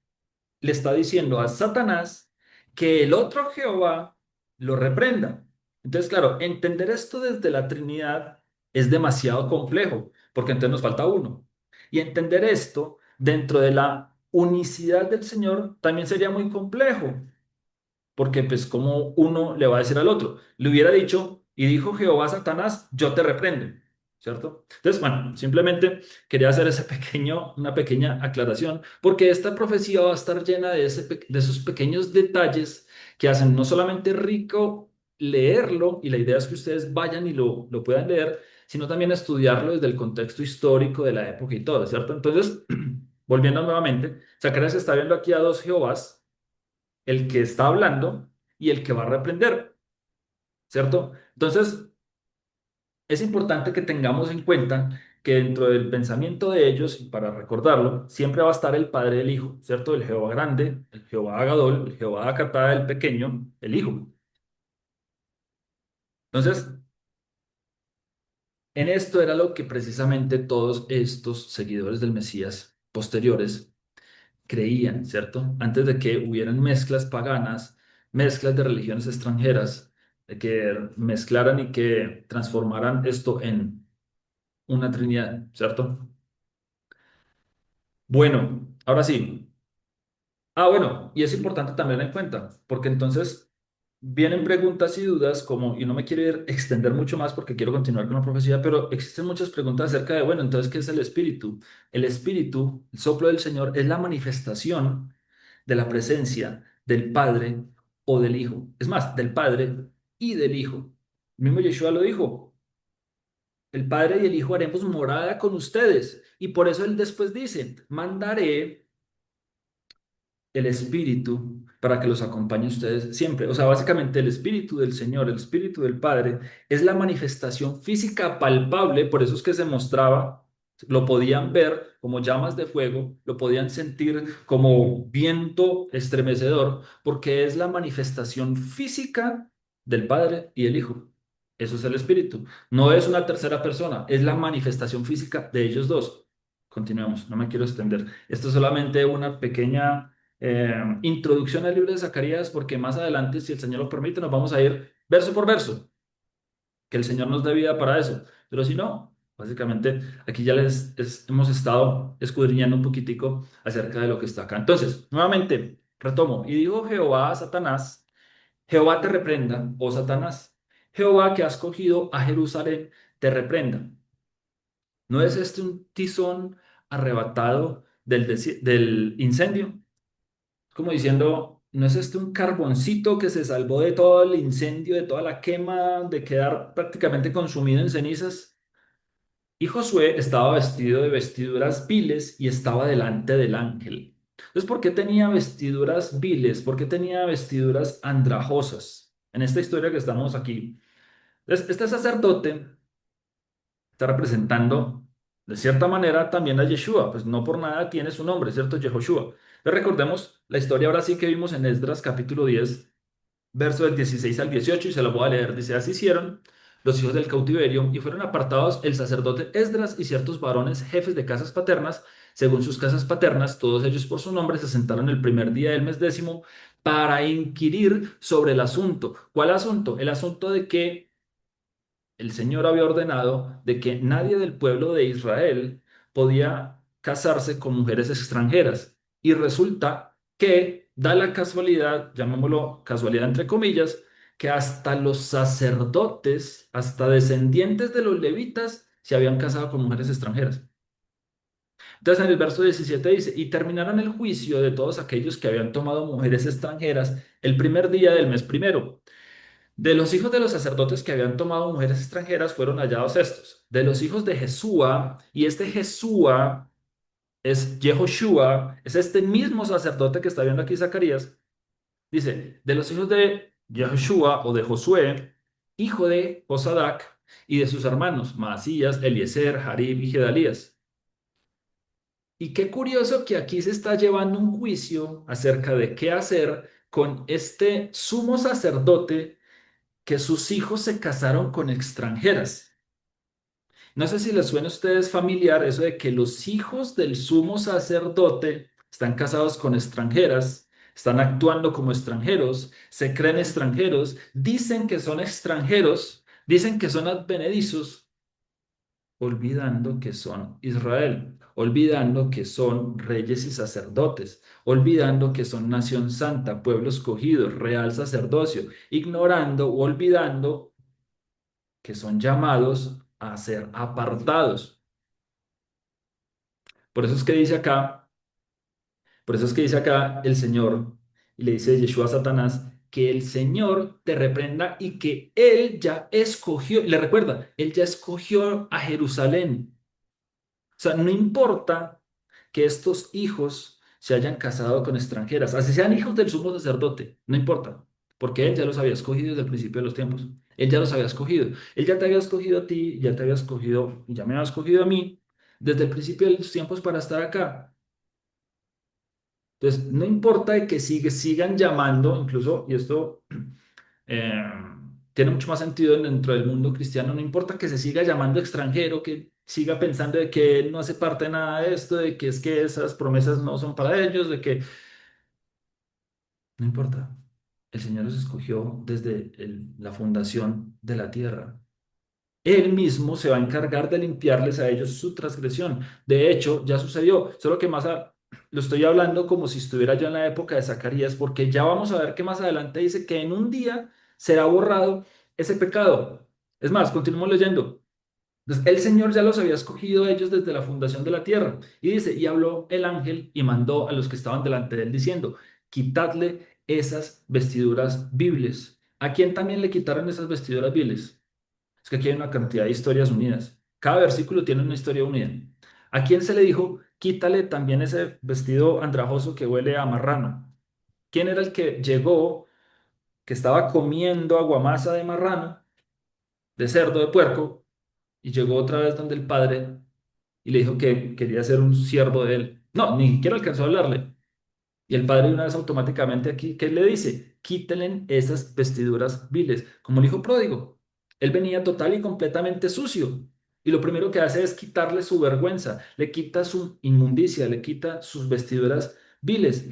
le está diciendo a Satanás que el otro Jehová lo reprenda. Entonces, claro, entender esto desde la Trinidad es demasiado complejo, porque entonces nos falta uno. Y entender esto dentro de la unicidad del Señor también sería muy complejo, porque pues como uno le va a decir al otro, le hubiera dicho, y dijo Jehová a Satanás, yo te reprendo, ¿cierto? Entonces, bueno, simplemente quería hacer una pequeña aclaración, porque esta profecía va a estar llena de esos pequeños detalles que hacen no solamente rico leerlo, y la idea es que ustedes vayan y lo puedan leer, sino también estudiarlo desde el contexto histórico de la época y todo, ¿cierto? Entonces, volviendo nuevamente, Zacarías está viendo aquí a dos Jehovás, el que está hablando y el que va a reprender, ¿cierto? Entonces, es importante que tengamos en cuenta que dentro del pensamiento de ellos, y para recordarlo, siempre va a estar el Padre del Hijo, ¿cierto? El Jehová grande, el Jehová Agadol, el Jehová Acatá, el pequeño, el Hijo. Entonces, en esto era lo que precisamente todos estos seguidores del Mesías posteriores creían, ¿cierto? Antes de que hubieran mezclas paganas, mezclas de religiones extranjeras, de que mezclaran y que transformaran esto en una trinidad, ¿cierto? Bueno, ahora sí, Ah, bueno, y es importante también en cuenta, porque entonces vienen preguntas y dudas como, y no me quiero extender mucho más porque quiero continuar con la profecía, pero existen muchas preguntas acerca de, bueno, entonces, ¿qué es el espíritu? El espíritu, el soplo del Señor, es la manifestación de la presencia del Padre o del Hijo. Es más, del Padre y del Hijo. El mismo Yeshua lo dijo, el Padre y el Hijo haremos morada con ustedes. Y por eso él después dice, mandaré el Espíritu para que los acompañe a ustedes siempre. O sea, básicamente el Espíritu del Señor, el Espíritu del Padre, es la manifestación física palpable, por eso es que se mostraba, lo podían ver como llamas de fuego, lo podían sentir como viento estremecedor, porque es la manifestación física del Padre y el Hijo. Eso es el Espíritu. No es una tercera persona, es la manifestación física de ellos dos. Continuemos, no me quiero extender. Esto es solamente una pequeña introducción al libro de Zacarías, porque más adelante, si el Señor lo permite, nos vamos a ir verso por verso, que el Señor nos dé vida para eso. Pero si no, básicamente aquí ya hemos estado escudriñando un poquitico acerca de lo que está acá. Entonces, nuevamente, retomo. Y dijo Jehová a Satanás, Jehová te reprenda, oh Satanás, Jehová que has cogido a Jerusalén, te reprenda. ¿No es este un tizón arrebatado del incendio? Como diciendo, ¿no es este un carboncito que se salvó de todo el incendio, de toda la quema, de quedar prácticamente consumido en cenizas? Y Josué estaba vestido de vestiduras viles y estaba delante del ángel. Entonces, ¿por qué tenía vestiduras viles? ¿Por qué tenía vestiduras andrajosas? En esta historia que estamos aquí. Entonces, este sacerdote está representando de cierta manera también a Yeshua, pues no por nada tiene su nombre, ¿cierto? Yehoshua. Entonces recordemos la historia ahora sí que vimos en Esdras capítulo 10, verso del 16 al 18 y se lo voy a leer. Dice, así hicieron los hijos del cautiverio y fueron apartados el sacerdote Esdras y ciertos varones jefes de casas paternas, según sus casas paternas, todos ellos por su nombre se sentaron el primer día del mes décimo para inquirir sobre el asunto. ¿Cuál asunto? El asunto de que el Señor había ordenado de que nadie del pueblo de Israel podía casarse con mujeres extranjeras. Y resulta que da la casualidad, llamémoslo casualidad entre comillas, que hasta los sacerdotes, hasta descendientes de los levitas, se habían casado con mujeres extranjeras. Entonces en el verso 17 dice, y terminaron el juicio de todos aquellos que habían tomado mujeres extranjeras el primer día del mes primero. De los hijos de los sacerdotes que habían tomado mujeres extranjeras fueron hallados estos. De los hijos de Jesúa, y este Jesúa es Yehoshua, es este mismo sacerdote que está viendo aquí Zacarías. Dice, de los hijos de Yehoshua o de Josué, hijo de Josadac, y de sus hermanos, Maasías, Eliezer, Jarib y Gedalías. Y qué curioso que aquí se está llevando un juicio acerca de qué hacer con este sumo sacerdote que sus hijos se casaron con extranjeras. No sé si les suena a ustedes familiar eso de que los hijos del sumo sacerdote están casados con extranjeras, están actuando como extranjeros, se creen extranjeros, dicen que son extranjeros, dicen que son advenedizos, olvidando que son Israel, olvidando que son reyes y sacerdotes, olvidando que son nación santa, pueblo escogido, real sacerdocio, ignorando o olvidando que son llamados a ser apartados. Por eso es que dice acá, por eso es que dice acá el Señor, y le dice Yeshua a Satanás, que el Señor te reprenda y que Él ya escogió, le recuerda, Él ya escogió a Jerusalén. O sea, no importa que estos hijos se hayan casado con extranjeras, así sean hijos del sumo sacerdote, no importa, porque Él ya los había escogido desde el principio de los tiempos. Él ya los había escogido. Él ya te había escogido a ti, ya te había escogido, y ya me había escogido a mí desde el principio de los tiempos para estar acá. Entonces, no importa de que sigan llamando, incluso, y esto eh, tiene mucho más sentido dentro del mundo cristiano, no importa que se siga llamando extranjero, que siga pensando de que él no hace parte de nada de esto, de que es que esas promesas no son para ellos, de que no importa. El Señor los escogió desde la fundación de la tierra. Él mismo se va a encargar de limpiarles a ellos su transgresión. De hecho, ya sucedió, solo que lo estoy hablando como si estuviera yo en la época de Zacarías, porque ya vamos a ver que más adelante dice que en un día será borrado ese pecado. Es más, continuamos leyendo. Entonces, el Señor ya los había escogido a ellos desde la fundación de la tierra. Y dice, y habló el ángel y mandó a los que estaban delante de él diciendo, quitadle esas vestiduras viles. ¿A quién también le quitaron esas vestiduras viles? Es que aquí hay una cantidad de historias unidas. Cada versículo tiene una historia unida. ¿A quién se le dijo, quítale también ese vestido andrajoso que huele a marrano? ¿Quién era el que llegó, que estaba comiendo aguamasa de marrano, de cerdo, de puerco, y llegó otra vez donde el padre y le dijo que quería ser un siervo de él? No, ni siquiera alcanzó a hablarle. Y el padre de una vez automáticamente aquí, ¿qué le dice? Quítenle esas vestiduras viles, como el hijo pródigo. Él venía total y completamente sucio. Y lo primero que hace es quitarle su vergüenza, le quita su inmundicia, le quita sus vestiduras viles.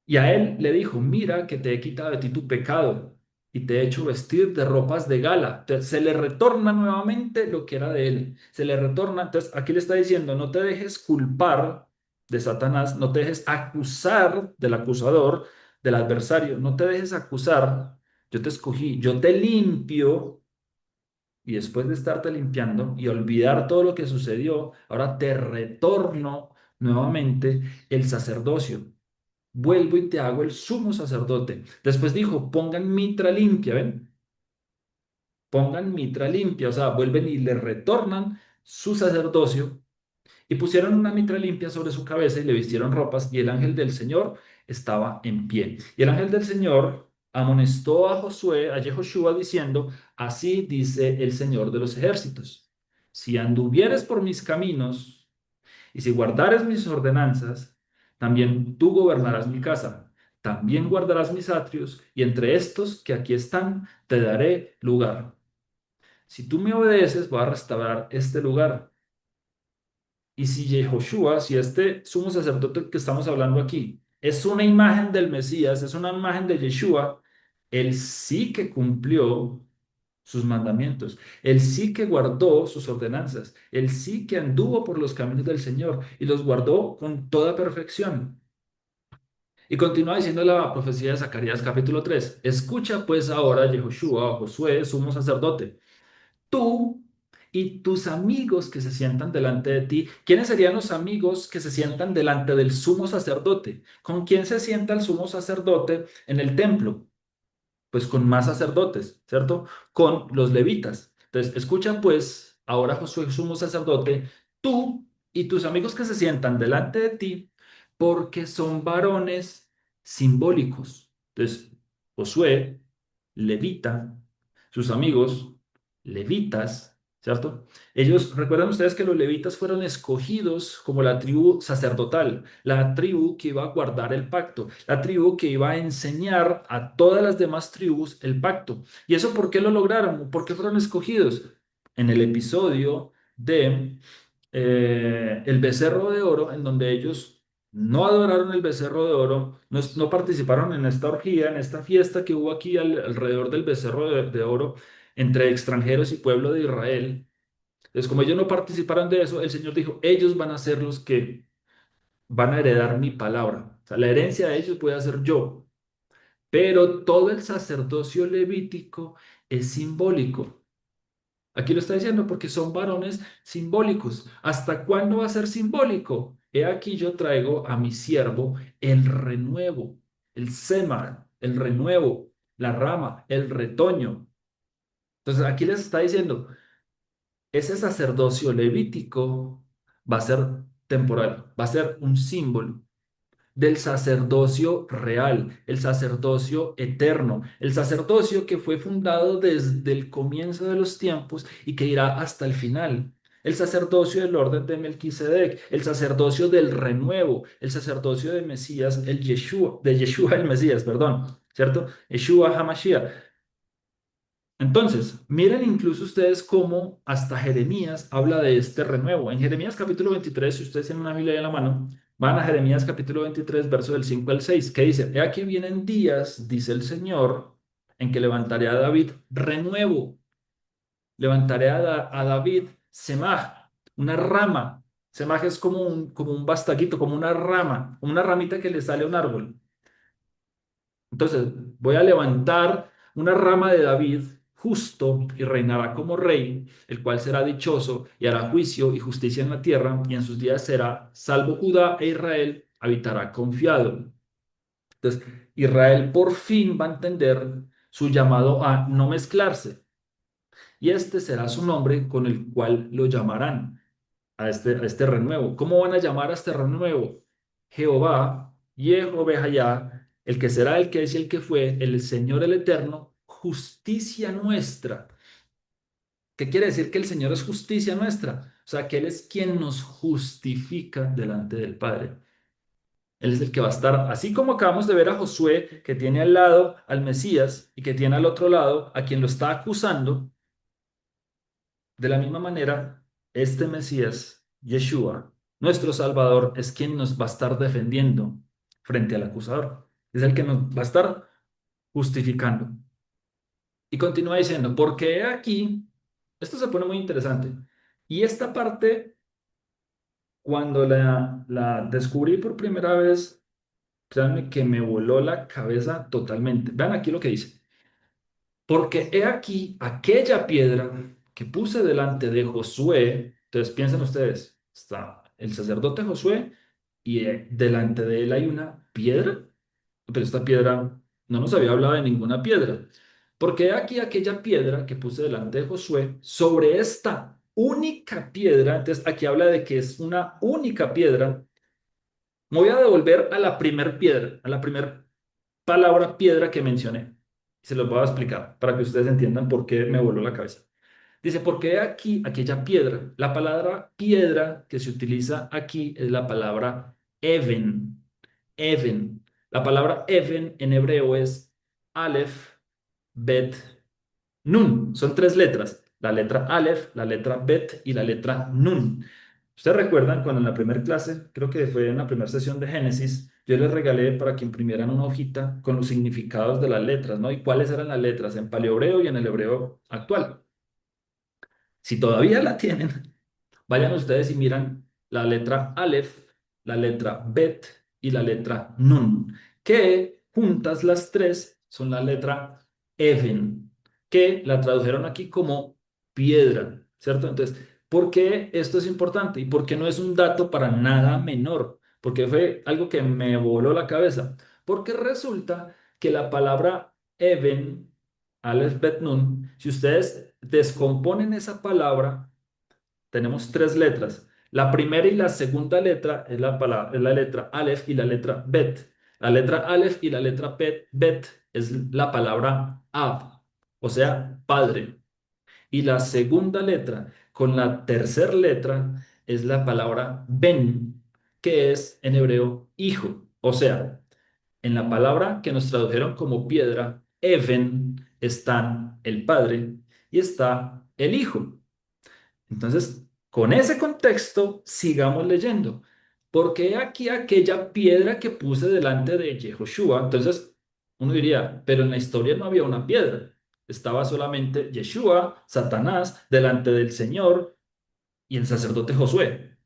Y a él le dijo, mira que te he quitado de ti tu pecado y te he hecho vestir de ropas de gala. Entonces, se le retorna nuevamente lo que era de él. Se le retorna. Entonces, aquí le está diciendo, no te dejes culpar de Satanás, no te dejes acusar del acusador, del adversario, no te dejes acusar. Yo te escogí, yo te limpio y después de estarte limpiando y olvidar todo lo que sucedió, ahora te retorno nuevamente el sacerdocio. Vuelvo y te hago el sumo sacerdote. Después dijo, pongan mitra limpia, ¿ven? Pongan mitra limpia, o sea, vuelven y le retornan su sacerdocio y pusieron una mitra limpia sobre su cabeza y le vistieron ropas y el ángel del Señor estaba en pie. Y el ángel del Señor amonestó a Josué, a Yehoshua, diciendo, así dice el Señor de los ejércitos, si anduvieres por mis caminos y si guardares mis ordenanzas, también tú gobernarás mi casa, también guardarás mis atrios, y entre estos que aquí están, te daré lugar. Si tú me obedeces, voy a restaurar este lugar. Y si Yehoshua, si este sumo sacerdote que estamos hablando aquí, es una imagen del Mesías, es una imagen de Yeshua, él sí que cumplió sus mandamientos, él sí que guardó sus ordenanzas, él sí que anduvo por los caminos del Señor y los guardó con toda perfección. Y continúa diciendo la profecía de Zacarías capítulo 3. Escucha pues ahora, Yehoshua, Josué, sumo sacerdote, tú y tus amigos que se sientan delante de ti. ¿Quiénes serían los amigos que se sientan delante del sumo sacerdote? ¿Con quién se sienta el sumo sacerdote en el templo? Pues con más sacerdotes, ¿cierto? Con los levitas. Entonces, escucha pues ahora, Josué, sumo sacerdote, tú y tus amigos que se sientan delante de ti, porque son varones simbólicos. Entonces, Josué, levita, sus amigos, levitas, ¿cierto? Ellos, recuerdan ustedes que los levitas fueron escogidos como la tribu sacerdotal, la tribu que iba a guardar el pacto, la tribu que iba a enseñar a todas las demás tribus el pacto. ¿Y eso por qué lo lograron? ¿Por qué fueron escogidos? En el episodio de el becerro de oro, en donde ellos no adoraron el becerro de oro, no participaron en esta orgía, en esta fiesta que hubo aquí alrededor del becerro de oro entre extranjeros y pueblo de Israel. Entonces, como ellos no participaron de eso, el Señor dijo, ellos van a ser los que van a heredar mi palabra. O sea, la herencia de ellos voy a ser yo. Pero todo el sacerdocio levítico es simbólico. Aquí lo está diciendo porque son varones simbólicos. ¿Hasta cuándo va a ser simbólico? He aquí yo traigo a mi siervo el renuevo, el semar, el renuevo, la rama, el retoño. Entonces aquí les está diciendo, ese sacerdocio levítico va a ser temporal, va a ser un símbolo del sacerdocio real, el sacerdocio eterno, el sacerdocio que fue fundado desde el comienzo de los tiempos y que irá hasta el final. El sacerdocio del orden de Melquisedec, el sacerdocio del renuevo, el sacerdocio de Mesías, el Yeshua, de Yeshua el Mesías, perdón, ¿cierto? Yeshua HaMashiach. Entonces, miren incluso ustedes cómo hasta Jeremías habla de este renuevo. En Jeremías capítulo 23, si ustedes tienen una Biblia ahí en la mano, van a Jeremías capítulo 23, verso del 5 al 6, que dice, he aquí vienen días, dice el Señor, en que levantaré a David renuevo, levantaré a David semaj, una rama. Semaje es como un bastaguito, como una rama, una ramita que le sale a un árbol. Entonces, voy a levantar una rama de David justo y reinará como rey, el cual será dichoso y hará juicio y justicia en la tierra, y en sus días será salvo Judá e Israel habitará confiado. Entonces, Israel por fin va a entender su llamado a no mezclarse, y este será su nombre con el cual lo llamarán a este renuevo. ¿Cómo van a llamar a este renuevo? Jehová, Jehová, el que será, el que es y el que fue, el Señor el Eterno, justicia nuestra. ¿Qué quiere decir que el Señor es justicia nuestra? O sea, que Él es quien nos justifica delante del Padre. Él es el que va a estar, así como acabamos de ver a Josué, que tiene al lado al Mesías y que tiene al otro lado a quien lo está acusando. De la misma manera, este Mesías, Yeshua, nuestro Salvador, es quien nos va a estar defendiendo frente al acusador. Es el que nos va a estar justificando. Y continúa diciendo, porque aquí, esto se pone muy interesante. Y esta parte, cuando la descubrí por primera vez, créanme que me voló la cabeza totalmente. Vean aquí lo que dice. Porque he aquí aquella piedra que puse delante de Josué. Entonces piensen ustedes, está el sacerdote Josué y delante de él hay una piedra, pero esta piedra no nos había hablado de ninguna piedra. Porque he aquí aquella piedra que puse delante de Josué, sobre esta única piedra, entonces aquí habla de que es una única piedra. Me voy a devolver a la primer piedra, a la primer palabra piedra que mencioné. Se los voy a explicar para que ustedes entiendan por qué me voló la cabeza. Dice, porque aquí, aquella piedra, la palabra piedra que se utiliza aquí es la palabra even, even. La palabra even en hebreo es Aleph, Bet, Nun. Son tres letras, la letra Aleph, la letra Bet y la letra Nun. Ustedes recuerdan cuando en la primera clase, creo que fue en la primera sesión de Génesis, yo les regalé para que imprimieran una hojita con los significados de las letras, ¿no? Y cuáles eran las letras en paleohebreo y en el hebreo actual. Si todavía la tienen, vayan ustedes y miran la letra Aleph, la letra Bet y la letra Nun, que juntas las tres son la letra Even, que la tradujeron aquí como piedra, ¿cierto? Entonces, ¿por qué esto es importante? ¿Y por qué no es un dato para nada menor? Porque fue algo que me voló la cabeza. Porque resulta que la palabra Even, Aleph, Bet, Nun, si ustedes descomponen esa palabra, tenemos tres letras. La primera y la segunda letra es es la letra Aleph y la letra Bet. La letra Aleph y la letra Bet es la palabra Ab, o sea, padre. Y la segunda letra con la tercera letra es la palabra Ben, que es en hebreo hijo. O sea, en la palabra que nos tradujeron como piedra, Even, están el padre y está el hijo. Entonces, con ese contexto, sigamos leyendo. Porque aquí aquella piedra que puse delante de Yehoshua. Entonces, uno diría, pero en la historia no había una piedra. Estaba solamente Yeshua, Satanás, delante del Señor y el sacerdote Josué.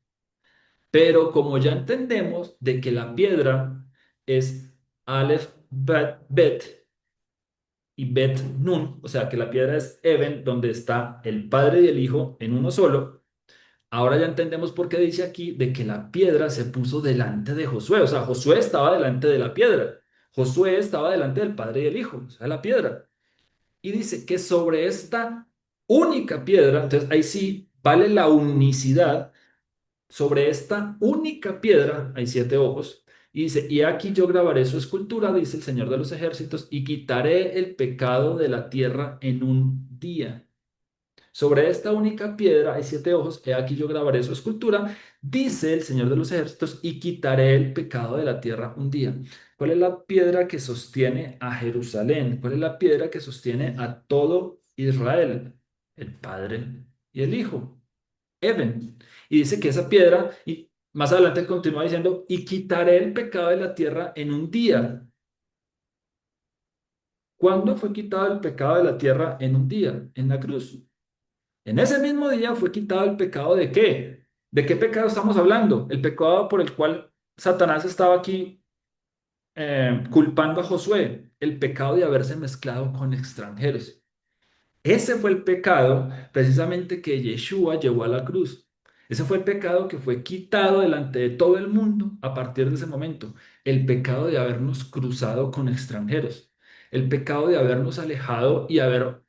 Pero como ya entendemos de que la piedra es Aleph, Bet y Bet Nun, o sea que la piedra es Eben, donde está el Padre y el Hijo en uno solo. Ahora ya entendemos por qué dice aquí de que la piedra se puso delante de Josué. O sea, Josué estaba delante de la piedra. Josué estaba delante del Padre y el Hijo, o sea, la piedra. Y dice que sobre esta única piedra, entonces ahí sí vale la unicidad, sobre esta única piedra hay siete ojos. Y dice, y aquí yo grabaré su escultura, dice el Señor de los ejércitos, y quitaré el pecado de la tierra en un día. Sobre esta única piedra hay siete ojos, he aquí yo grabaré su escultura, dice el Señor de los ejércitos, y quitaré el pecado de la tierra un día. ¿Cuál es la piedra que sostiene a Jerusalén? ¿Cuál es la piedra que sostiene a todo Israel? El Padre y el Hijo, Eben. Y dice que esa piedra, y más adelante continúa diciendo, y quitaré el pecado de la tierra en un día. ¿Cuándo fue quitado el pecado de la tierra en un día? En la cruz. En ese mismo día fue quitado el pecado de ¿qué? ¿De qué pecado estamos hablando? El pecado por el cual Satanás estaba aquí culpando a Josué, el pecado de haberse mezclado con extranjeros. Ese fue el pecado precisamente que Yeshua llevó a la cruz. Ese fue el pecado que fue quitado delante de todo el mundo a partir de ese momento. El pecado de habernos cruzado con extranjeros. El pecado de habernos alejado y haber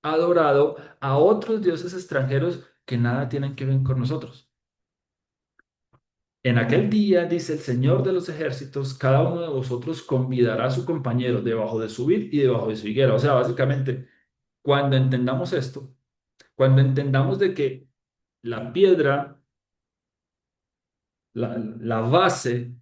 adorado a otros dioses extranjeros que nada tienen que ver con nosotros. En aquel día, dice el Señor de los ejércitos, cada uno de vosotros convidará a su compañero debajo de su vid y debajo de su higuera. O sea, básicamente, cuando entendamos esto, cuando entendamos de que la piedra, la base,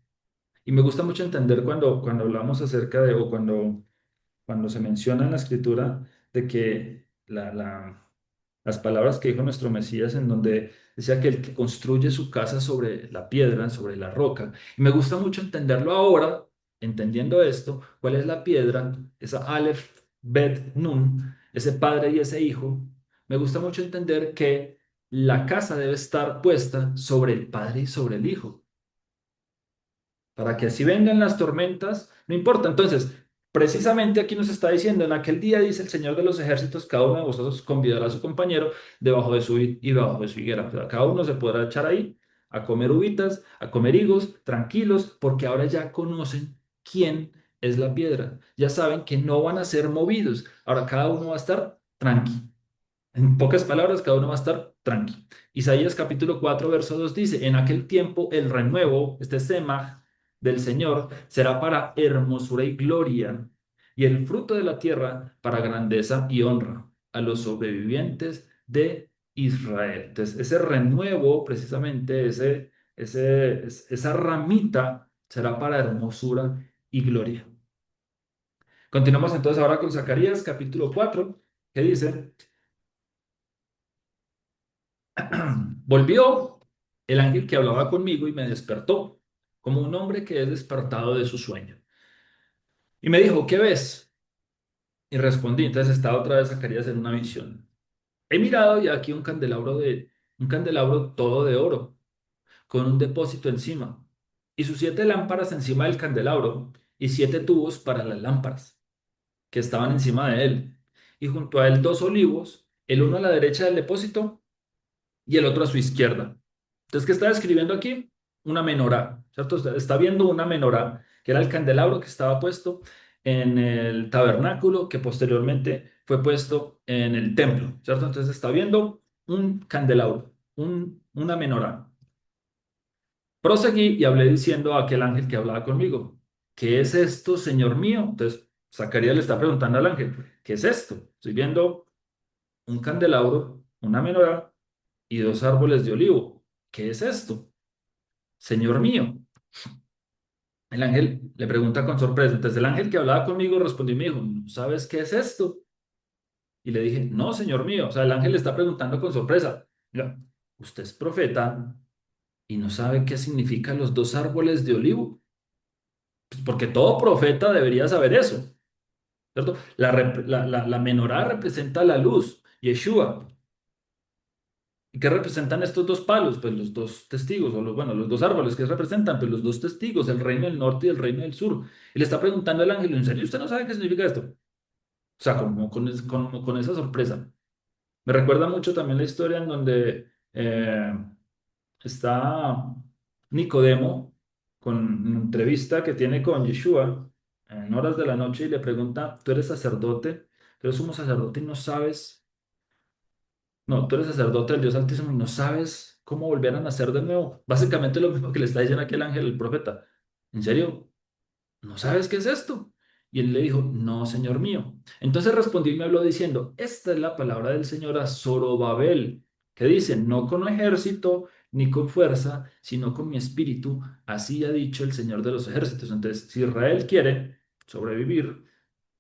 y me gusta mucho entender cuando hablamos acerca de, o cuando se menciona en la escritura de que las palabras que dijo nuestro Mesías en donde decía que el que construye su casa sobre la piedra, sobre la roca, y me gusta mucho entenderlo ahora, entendiendo esto, cuál es la piedra, esa Aleph, Bet, Nun, ese padre y ese hijo, me gusta mucho entender que la casa debe estar puesta sobre el padre y sobre el hijo para que así vengan las tormentas, no importa. Entonces, precisamente aquí nos está diciendo, en aquel día dice el Señor de los ejércitos, cada uno de vosotros convidará a su compañero debajo de su vid y debajo de su higuera. O sea, cada uno se podrá echar ahí a comer uvitas, a comer higos, tranquilos, porque ahora ya conocen quién es la piedra. Ya saben que no van a ser movidos. Ahora cada uno va a estar tranquilo. En pocas palabras, cada uno va a estar tranquilo. Isaías capítulo 4 verso 2 dice, en aquel tiempo el renuevo, este semaj del Señor, será para hermosura y gloria, y el fruto de la tierra para grandeza y honra a los sobrevivientes de Israel. Entonces, ese renuevo, precisamente, esa ramita, será para hermosura y gloria. Continuamos entonces ahora con Zacarías capítulo 4 que dice... Volvió el ángel que hablaba conmigo y me despertó, como un hombre que es despertado de su sueño. Y me dijo, ¿qué ves? Y respondí, entonces estaba otra vez Zacarías en una visión. He mirado y aquí un candelabro todo de oro, con un depósito encima, y sus 7 lámparas encima del candelabro, y 7 tubos para las lámparas, que estaban encima de él. Y junto a él 2 olivos, el uno a la derecha del depósito y el otro a su izquierda. Entonces, ¿qué está describiendo aquí? Una menorá, ¿cierto? Está viendo una menorá, que era el candelabro que estaba puesto en el tabernáculo, que posteriormente fue puesto en el templo, ¿cierto? Entonces está viendo un candelabro, una menorá. Proseguí y hablé diciendo a aquel ángel que hablaba conmigo, ¿qué es esto, Señor mío? Entonces, Zacarías le está preguntando al ángel, ¿qué es esto? Estoy viendo un candelabro, una menorá y 2 árboles de olivo. ¿Qué es esto? Señor mío. El ángel le pregunta con sorpresa. Entonces el ángel que hablaba conmigo respondió y me dijo, ¿no sabes qué es esto? Y le dije, no, señor mío. O sea, el ángel le está preguntando con sorpresa. Mira, usted es profeta y no sabe qué significan los 2 árboles de olivo. Pues porque todo profeta debería saber eso, ¿cierto? La menorá representa la luz, Yeshua. ¿Y qué representan estos 2 palos? Pues los 2 testigos, o bueno, los 2 árboles que representan, pues los 2 testigos, el reino del norte y el reino del sur. Y le está preguntando al ángel, ¿en serio usted no sabe qué significa esto? O sea, como con esa sorpresa. Me recuerda mucho también la historia en donde está Nicodemo con una entrevista que tiene con Yeshua en horas de la noche y le pregunta, ¿tú eres sacerdote? ¿Tú eres sumo sacerdote y no sabes? No, tú eres sacerdote del Dios Altísimo y no sabes cómo volver a nacer de nuevo. Básicamente lo mismo que le está diciendo aquí el ángel, el profeta. ¿En serio? ¿No sabes qué es esto? Y él le dijo, no, señor mío. Entonces respondió y me habló diciendo, esta es la palabra del Señor a Zorobabel, que dice, no con ejército ni con fuerza, sino con mi espíritu. Así ha dicho el Señor de los ejércitos. Entonces, si Israel quiere sobrevivir,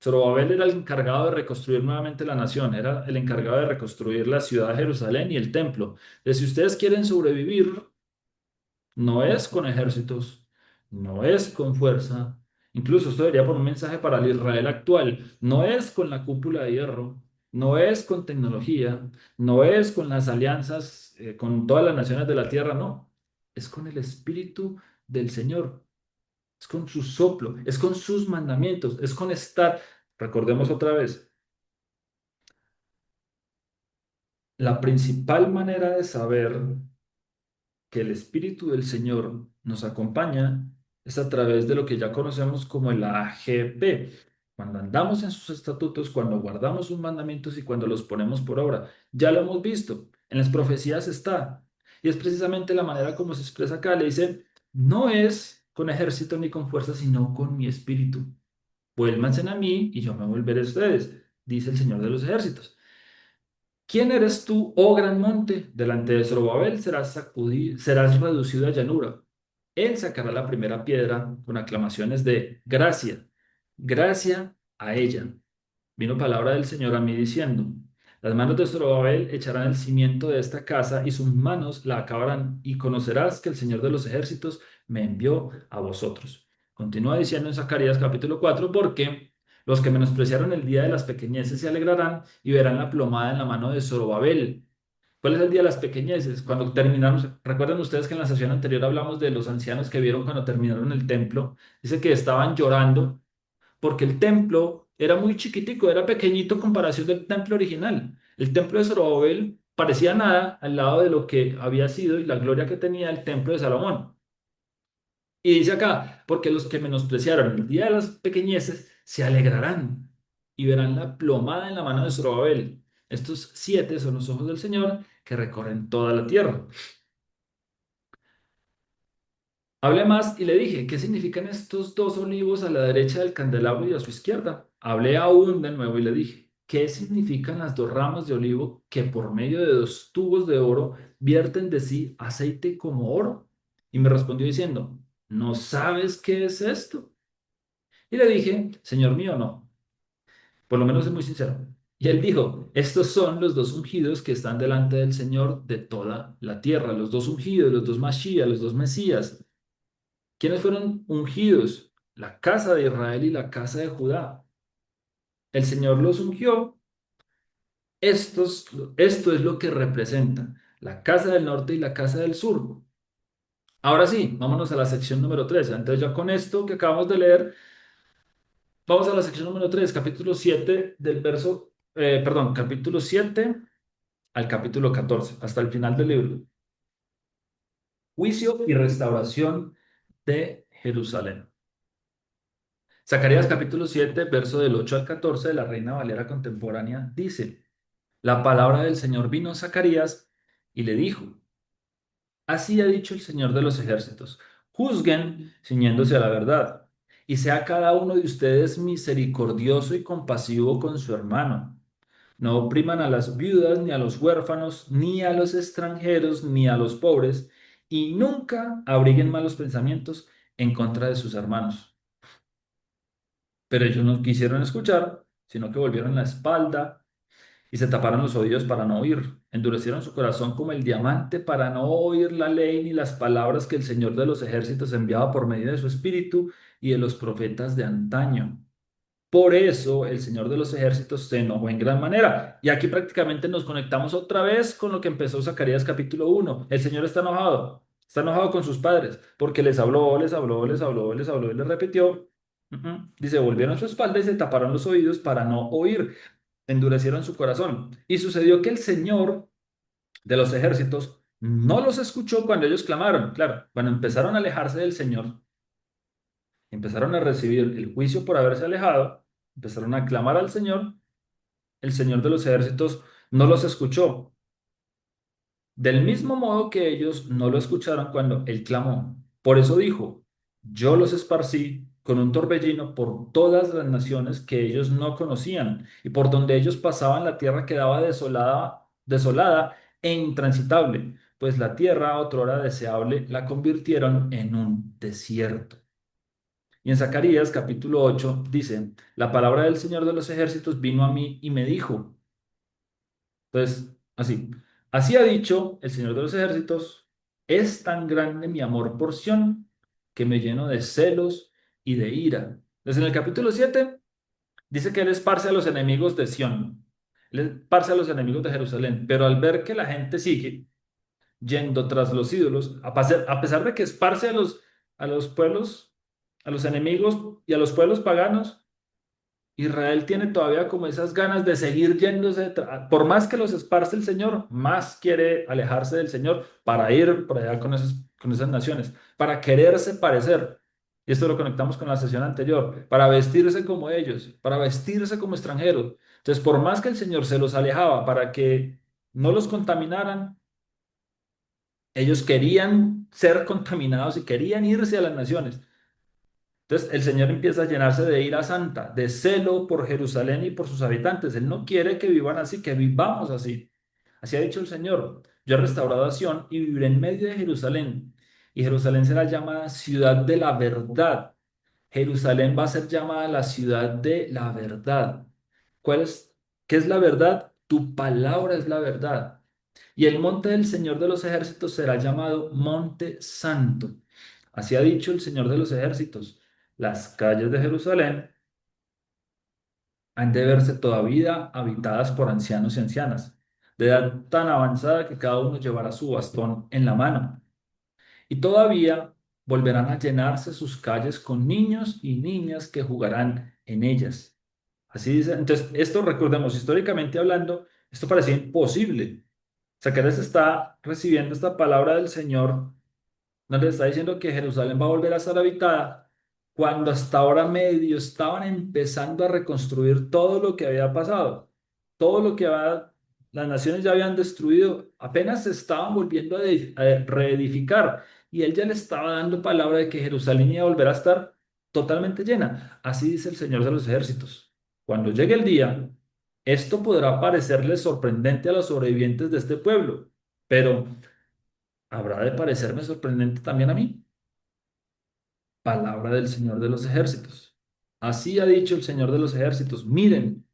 Zorobabel era el encargado de reconstruir nuevamente la nación, era el encargado de reconstruir la ciudad de Jerusalén y el templo. Entonces, si ustedes quieren sobrevivir, no es con ejércitos, no es con fuerza. Incluso esto debería poner un mensaje para el Israel actual. No es con la cúpula de hierro, No es con tecnología, no es con las alianzas con todas las naciones de la tierra, no. Es con el Espíritu del Señor, es con su soplo, es con sus mandamientos, es con estar. Recordemos otra vez, la principal manera de saber que el Espíritu del Señor nos acompaña es a través de lo que ya conocemos como el AGP. Cuando andamos en sus estatutos, cuando guardamos sus mandamientos y cuando los ponemos por obra. Ya lo hemos visto, en las profecías está. Y es precisamente la manera como se expresa acá. Le dice, no es con ejército ni con fuerza, sino con mi espíritu. Vuélvanse a mí y yo me volveré a ustedes, dice el Señor de los ejércitos. ¿Quién eres tú, oh gran monte? Delante de Zorobabel serás sacudido, serás reducido a llanura. Él sacará la primera piedra con aclamaciones de gracia, gracia a ella. Vino palabra del Señor a mí diciendo, las manos de Zorobabel echarán el cimiento de esta casa y sus manos la acabarán y conocerás que el Señor de los ejércitos me envió a vosotros. Continúa diciendo en Zacarías capítulo 4, porque los que menospreciaron el día de las pequeñeces se alegrarán y verán la plomada en la mano de Zorobabel. ¿Cuál es el día de las pequeñeces? Cuando terminaron, recuerden ustedes que en la sesión anterior hablamos de los ancianos que vieron cuando terminaron el templo, dice que estaban llorando porque el templo era muy chiquitico, era pequeñito en comparación del templo original. El templo de Zorobabel parecía nada al lado de lo que había sido y la gloria que tenía el templo de Salomón. Y dice acá, porque los que menospreciaron el día de las pequeñeces se alegrarán y verán la plomada en la mano de Zorobabel. Estos siete son los ojos del Señor que recorren toda la tierra. Hablé más y le dije, ¿qué significan estos dos olivos a la derecha del candelabro y a su izquierda? Hablé aún de nuevo y le dije, ¿qué significan las dos ramas de olivo que por medio de dos tubos de oro vierten de sí aceite como oro? Y me respondió diciendo, ¿no sabes qué es esto? Y le dije, Señor mío, no, por lo menos es muy sincero. Y él dijo, estos son los dos ungidos que están delante del Señor de toda la tierra, los dos ungidos, los dos Mashiach, los dos Mesías. ¿Quiénes fueron ungidos? La casa de Israel y la casa de Judá. El Señor los ungió. Esto es lo que representa la casa del norte y la casa del sur. Ahora sí, vámonos a la sección número 3. Entonces ya con esto que acabamos de leer, vamos a la sección número 3, capítulo 7 del verso, perdón, capítulo 7 al capítulo 14, hasta el final del libro. Juicio y restauración de Jerusalén. Zacarías capítulo 7, verso del 8 al 14 de la Reina Valera contemporánea dice, la palabra del Señor vino a Zacarías y le dijo, así ha dicho el Señor de los ejércitos, juzguen ciñéndose a la verdad, y sea cada uno de ustedes misericordioso y compasivo con su hermano. No opriman a las viudas, ni a los huérfanos, ni a los extranjeros, ni a los pobres, y nunca abriguen malos pensamientos en contra de sus hermanos. Pero ellos no quisieron escuchar, sino que volvieron la espalda y se taparon los oídos para no oír. Endurecieron su corazón como el diamante para no oír la ley ni las palabras que el Señor de los ejércitos enviaba por medio de su espíritu y de los profetas de antaño. Por eso el Señor de los ejércitos se enojó en gran manera. Y aquí prácticamente nos conectamos otra vez con lo que empezó Zacarías capítulo 1. El Señor está enojado con sus padres, porque les habló, les habló, les habló, les habló y les repitió. Dice, volvieron su espalda y se taparon los oídos para no oír, endurecieron su corazón. Y sucedió que el Señor de los ejércitos no los escuchó cuando ellos clamaron. Claro, cuando empezaron a alejarse del Señor, empezaron a recibir el juicio por haberse alejado, empezaron a clamar al Señor, el Señor de los ejércitos no los escuchó. Del mismo modo que ellos no lo escucharon cuando él clamó. Por eso dijo, yo los esparcí con un torbellino por todas las naciones que ellos no conocían, y por donde ellos pasaban la tierra quedaba desolada, desolada e intransitable, pues la tierra, otrora deseable, la convirtieron en un desierto. Y en Zacarías capítulo 8 dice, la palabra del Señor de los ejércitos vino a mí y me dijo. Entonces, así ha dicho el Señor de los ejércitos, es tan grande mi amor por Sión que me lleno de celos y de ira. Entonces, en el capítulo 7 dice que él esparce a los enemigos de Sión. Él esparce a los enemigos de Jerusalén, pero al ver que la gente sigue yendo tras los ídolos, a pesar de que esparce a los pueblos, a los enemigos y a los pueblos paganos, Israel tiene todavía como esas ganas de seguir yéndose, por más que los esparce el Señor, más quiere alejarse del Señor para ir por allá con esas naciones, para quererse parecer. Y esto lo conectamos con la sesión anterior, para vestirse como ellos, para vestirse como extranjeros. Entonces, por más que el Señor se los alejaba para que no los contaminaran, ellos querían ser contaminados y querían irse a las naciones. Entonces el Señor empieza a llenarse de ira santa, de celo por Jerusalén y por sus habitantes. Él no quiere que vivan así, que vivamos así. Así ha dicho el Señor. Yo he restaurado a Sión y viviré en medio de Jerusalén. Y Jerusalén será llamada ciudad de la verdad. Jerusalén va a ser llamada la ciudad de la verdad. ¿Cuál es, ¿Qué es la verdad? Tu palabra es la verdad. Y el monte del Señor de los ejércitos será llamado Monte Santo. Así ha dicho el Señor de los ejércitos. Las calles de Jerusalén han de verse todavía habitadas por ancianos y ancianas, de edad tan avanzada que cada uno llevará su bastón en la mano. Y todavía volverán a llenarse sus calles con niños y niñas que jugarán en ellas. Así dice. Entonces, esto recordemos, históricamente hablando, esto parecía imposible. Zacarías está recibiendo esta palabra del Señor, nos le está diciendo que Jerusalén va a volver a estar habitada cuando hasta ahora medio estaban empezando a reconstruir todo lo que había pasado, todo lo que las naciones ya habían destruido, apenas se estaban volviendo a reedificar y él ya le estaba dando palabra de que Jerusalén iba a volver a estar totalmente llena. Así dice el Señor de los ejércitos. Cuando llegue el día, esto podrá parecerles sorprendente a los sobrevivientes de este pueblo, pero habrá de parecerme sorprendente también a mí. Palabra del Señor de los ejércitos. Así ha dicho el Señor de los ejércitos. Miren,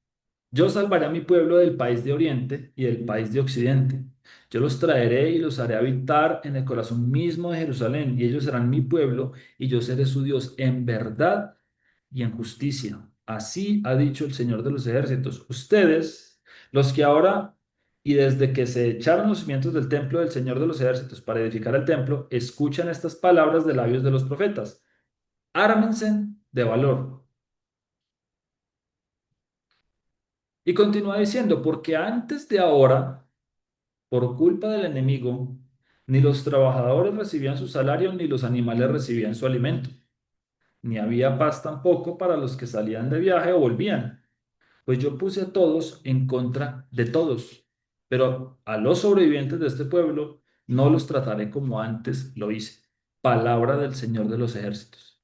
yo salvaré a mi pueblo del país de Oriente y del país de Occidente. Yo los traeré y los haré habitar en el corazón mismo de Jerusalén, y ellos serán mi pueblo, y yo seré su Dios en verdad y en justicia. Así ha dicho el Señor de los ejércitos. Ustedes, los que ahora y desde que se echaron los cimientos del templo del Señor de los ejércitos para edificar el templo, escuchan estas palabras de labios de los profetas. Ármense de valor. Y continúa diciendo, porque antes de ahora, por culpa del enemigo, ni los trabajadores recibían su salario, ni los animales recibían su alimento, ni había paz tampoco para los que salían de viaje o volvían, pues yo puse a todos en contra de todos, pero a los sobrevivientes de este pueblo no los trataré como antes lo hice. Palabra del Señor de los ejércitos.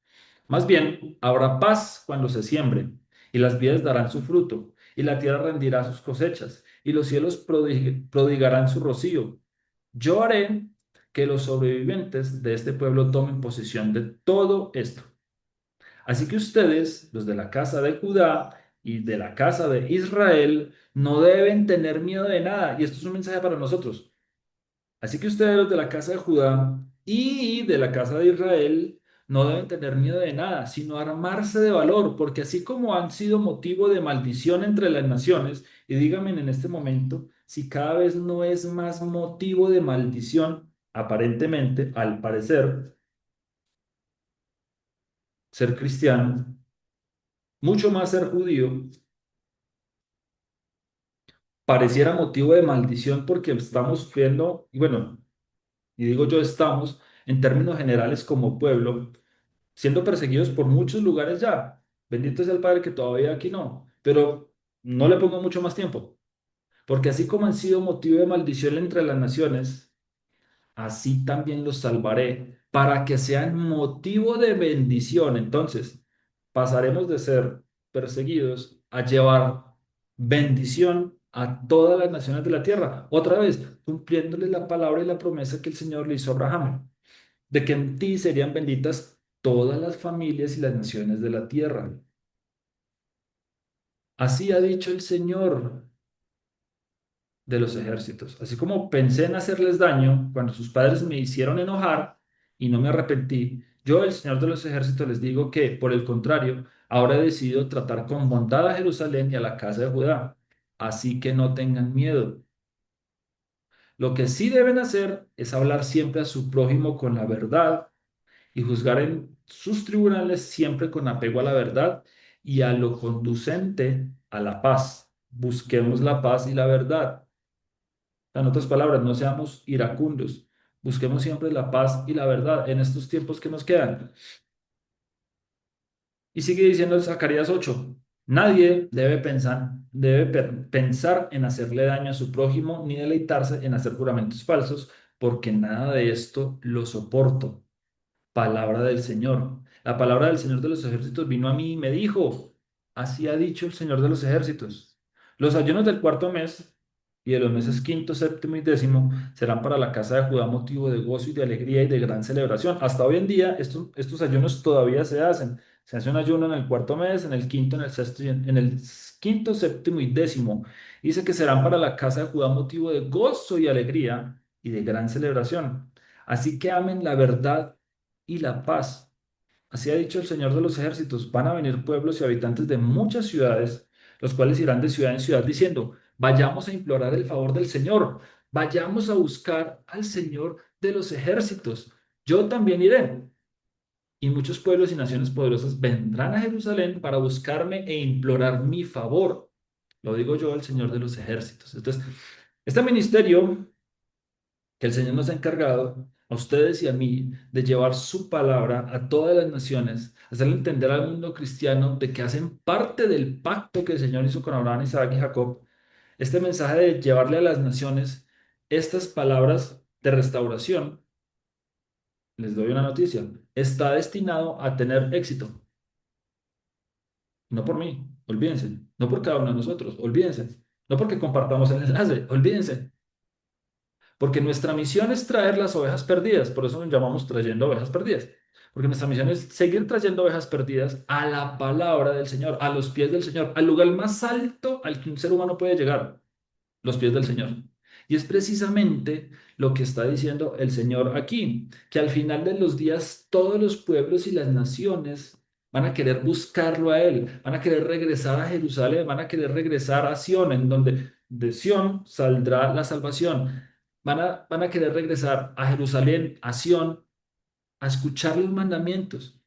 Más bien, habrá paz cuando se siembre, y las vides darán su fruto, y la tierra rendirá sus cosechas, y los cielos prodigarán su rocío. Yo haré que los sobrevivientes de este pueblo tomen posesión de todo esto. Así que ustedes, los de la casa de Judá y de la casa de Israel, no deben tener miedo de nada. Y esto es un mensaje para nosotros. Así que ustedes, los de la casa de Judá y de la casa de Israel, no deben tener miedo de nada, sino armarse de valor, porque así como han sido motivo de maldición entre las naciones, y díganme en este momento si cada vez no es más motivo de maldición, aparentemente, al parecer, ser cristiano, mucho más ser judío, pareciera motivo de maldición porque estamos sufriendo, y bueno, y digo yo estamos, en términos generales como pueblo, siendo perseguidos por muchos lugares ya. Bendito sea el Padre que todavía aquí no, pero no le pongo mucho más tiempo, porque así como han sido motivo de maldición entre las naciones, así también los salvaré para que sean motivo de bendición. Entonces, pasaremos de ser perseguidos a llevar bendición a todas las naciones de la tierra. Otra vez, cumpliéndole la palabra y la promesa que el Señor le hizo a Abraham, de que en ti serían benditas todas las familias y las naciones de la tierra. Así ha dicho el Señor de los ejércitos. Así como pensé en hacerles daño cuando sus padres me hicieron enojar y no me arrepentí, yo, el Señor de los ejércitos, les digo que, por el contrario, ahora he decidido tratar con bondad a Jerusalén y a la casa de Judá. así que no tengan miedo. Lo que sí deben hacer es hablar siempre a su prójimo con la verdad y juzgar en sus tribunales siempre con apego a la verdad y a lo conducente a la paz. Busquemos la paz y la verdad. En otras palabras, no seamos iracundos. Busquemos siempre la paz y la verdad en estos tiempos que nos quedan. Y sigue diciendo Zacarías 8, nadie debe pensar en hacerle daño a su prójimo ni deleitarse en hacer juramentos falsos, porque nada de esto lo soporto. Palabra del Señor. La palabra del Señor de los ejércitos vino a mí y me dijo, así ha dicho el Señor de los ejércitos. Los ayunos del cuarto mes y de los meses quinto, séptimo y décimo serán para la casa de Judá motivo de gozo y de alegría y de gran celebración. Hasta hoy en día estos ayunos todavía se hacen. Se hace un ayuno en el cuarto mes, en el quinto, en el sexto, en el quinto, séptimo y décimo. Dice que serán para la casa de Judá motivo de gozo y alegría y de gran celebración. Así que amen la verdad y la paz. Así ha dicho el Señor de los ejércitos, van a venir pueblos y habitantes de muchas ciudades, los cuales irán de ciudad en ciudad diciendo, vayamos a implorar el favor del Señor, vayamos a buscar al Señor de los ejércitos. Yo también iré. Y muchos pueblos y naciones poderosas vendrán a Jerusalén para buscarme e implorar mi favor. Lo digo yo, el Señor de los ejércitos. Entonces, este ministerio que el Señor nos ha encargado a ustedes y a mí de llevar su palabra a todas las naciones, hacerle entender al mundo cristiano de que hacen parte del pacto que el Señor hizo con Abraham, Isaac y Jacob. Este mensaje de llevarle a las naciones estas palabras de restauración, les doy una noticia, está destinado a tener éxito. No por mí, olvídense. No por cada uno de nosotros, olvídense. No porque compartamos el enlace, olvídense. Porque nuestra misión es traer las ovejas perdidas, por eso nos llamamos trayendo ovejas perdidas. Porque nuestra misión es seguir trayendo ovejas perdidas a la palabra del Señor, a los pies del Señor, al lugar más alto al que un ser humano puede llegar, los pies del Señor. Y es precisamente lo que está diciendo el Señor aquí, que al final de los días todos los pueblos y las naciones van a querer buscarlo a Él, van a querer regresar a Jerusalén, van a querer regresar a Sión, en donde de Sión saldrá la salvación. Van a querer regresar a Jerusalén, a Sión, a escuchar los mandamientos,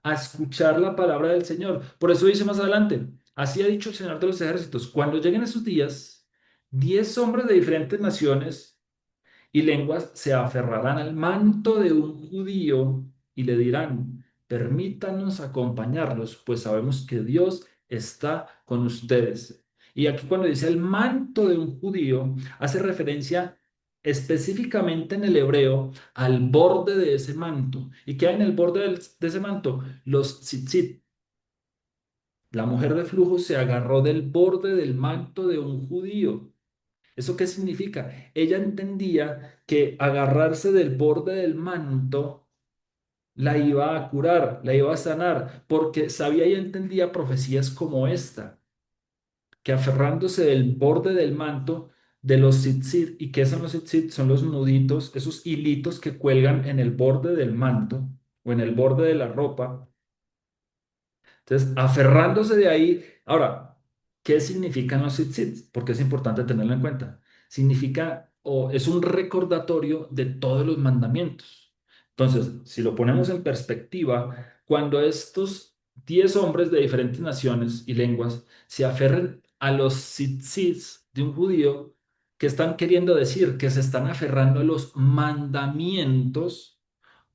a escuchar la palabra del Señor. Por eso dice más adelante, así ha dicho el Señor de los ejércitos, cuando lleguen esos días, 10 hombres de diferentes naciones y lenguas se aferrarán al manto de un judío y le dirán, permítanos acompañarlos, pues sabemos que Dios está con ustedes. Y aquí cuando dice el manto de un judío, hace referencia específicamente en el hebreo al borde de ese manto. ¿Y qué hay en el borde de ese manto? Los tzitzit. La mujer de flujo se agarró del borde del manto de un judío. ¿Eso qué significa? Ella entendía que agarrarse del borde del manto la iba a curar, la iba a sanar, porque sabía y entendía profecías como esta, que aferrándose del borde del manto de los tzitzit, ¿y qué son los tzitzit? Son los nuditos, esos hilitos que cuelgan en el borde del manto o en el borde de la ropa. Entonces, aferrándose de ahí, ahora, ¿qué significan los tzitzit? Porque es importante tenerlo en cuenta. Significa o es un recordatorio de todos los mandamientos. Entonces, si lo ponemos en perspectiva, cuando estos 10 hombres de diferentes naciones y lenguas se aferren a los tzitzit de un judío, ¿qué están queriendo decir? Que se están aferrando a los mandamientos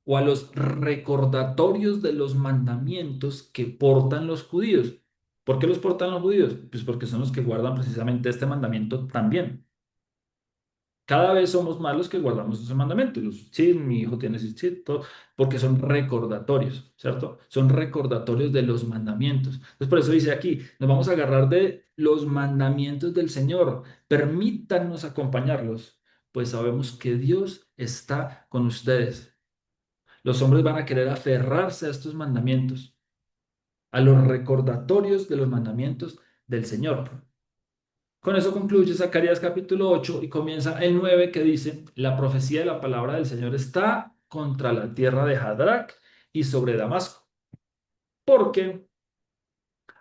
o a los recordatorios de los mandamientos que portan los judíos. ¿Por qué los portan los judíos? Pues porque son los que guardan precisamente este mandamiento también. Cada vez somos más los que guardamos esos mandamientos. Sí, mi hijo tiene sí, todo, porque son recordatorios, ¿cierto? Son recordatorios de los mandamientos. Entonces, por eso dice aquí, nos vamos a agarrar de los mandamientos del Señor. Permítanos acompañarlos, pues sabemos que Dios está con ustedes. Los hombres van a querer aferrarse a estos mandamientos, a los recordatorios de los mandamientos del Señor. Con eso concluye Zacarías capítulo 8 y comienza el 9 que dice, la profecía de la palabra del Señor está contra la tierra de Hadrach y sobre Damasco, porque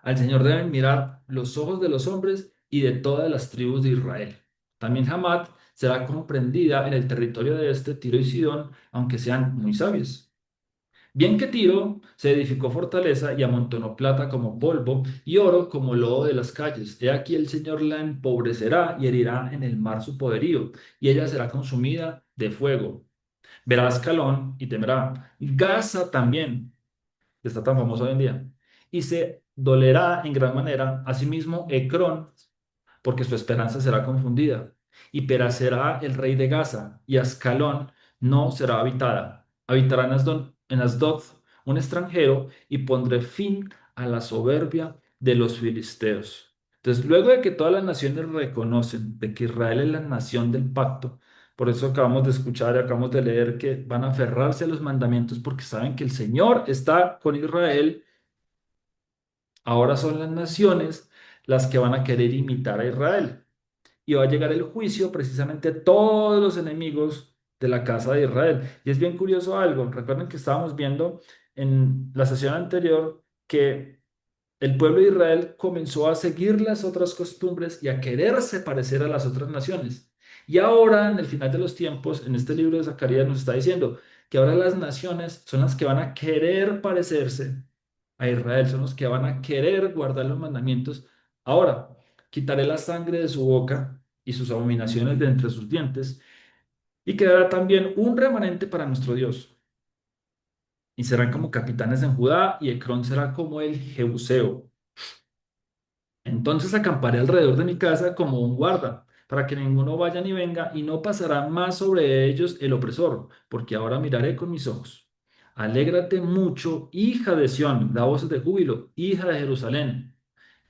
al Señor deben mirar los ojos de los hombres y de todas las tribus de Israel. También Hamat será comprendida en el territorio de este Tiro y Sidón, aunque sean muy sabios. Bien que Tiro se edificó fortaleza y amontonó plata como polvo y oro como lodo de las calles. He aquí el Señor la empobrecerá y herirá en el mar su poderío, y ella será consumida de fuego. Verá Ascalón y temerá. Gaza también, que está tan famoso hoy en día, y se dolerá en gran manera. Asimismo, Ecrón, porque su esperanza será confundida. Y perecerá el rey de Gaza, y Ascalón no será habitada. Habitará en Asdod un extranjero, y pondré fin a la soberbia de los filisteos. Entonces, luego de que todas las naciones reconocen de que Israel es la nación del pacto, por eso acabamos de escuchar y acabamos de leer que van a aferrarse a los mandamientos porque saben que el Señor está con Israel. Ahora son las naciones las que van a querer imitar a Israel. Y va a llegar el juicio precisamente a todos los enemigos de la casa de Israel. Y es bien curioso algo. Recuerden que estábamos viendo en la sesión anterior que el pueblo de Israel comenzó a seguir las otras costumbres y a quererse parecer a las otras naciones. Y ahora, en el final de los tiempos, en este libro de Zacarías nos está diciendo que ahora las naciones son las que van a querer parecerse a Israel, son los que van a querer guardar los mandamientos. Ahora, quitaré la sangre de su boca y sus abominaciones de entre sus dientes, y quedará también un remanente para nuestro Dios. Y serán como capitanes en Judá, y Ecrón será como el Jebuseo. Entonces acamparé alrededor de mi casa como un guarda, para que ninguno vaya ni venga, y no pasará más sobre ellos el opresor, porque ahora miraré con mis ojos. Alégrate mucho, hija de Sión, da voces de júbilo, hija de Jerusalén.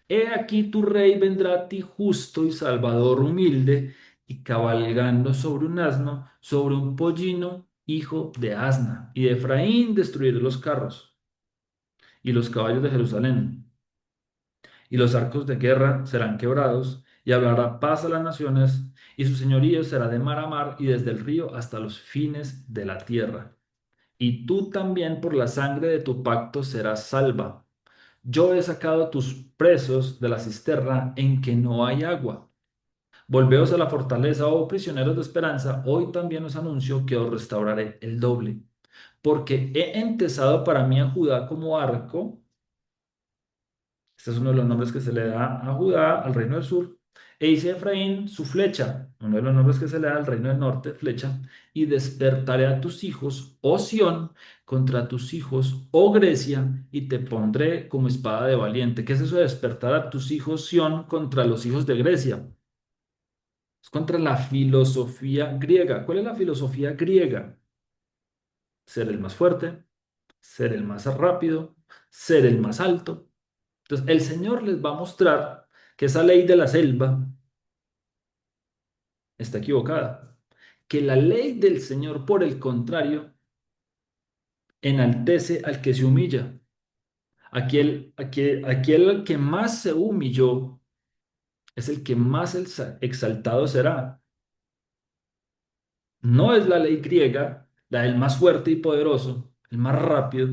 He aquí tu rey vendrá a ti justo y salvador humilde, y cabalgando sobre un asno, sobre un pollino, hijo de asna. Y de Efraín destruiré los carros y los caballos de Jerusalén, y los arcos de guerra serán quebrados, y hablará paz a las naciones, y su señorío será de mar a mar y desde el río hasta los fines de la tierra. Y tú también por la sangre de tu pacto serás salva. Yo he sacado tus presos de la cisterna en que no hay agua. Volveos a la fortaleza, oh prisioneros de esperanza. Hoy también os anuncio que os restauraré el doble, porque he entesado para mí a Judá como arco. Este es uno de los nombres que se le da a Judá, al reino del sur. E hice a Efraín su flecha, uno de los nombres que se le da al reino del norte, flecha. Y despertaré a tus hijos, oh Sión, contra tus hijos, oh Grecia, y te pondré como espada de valiente. ¿Qué es eso de despertar a tus hijos, Sión, contra los hijos de Grecia? Es contra la filosofía griega. ¿Cuál es la filosofía griega? Ser el más fuerte, ser el más rápido, ser el más alto. Entonces, el Señor les va a mostrar que esa ley de la selva está equivocada. Que la ley del Señor, por el contrario, enaltece al que se humilla. Aquel que más se humilló es el que más exaltado será. No es la ley griega, la del más fuerte y poderoso, el más rápido,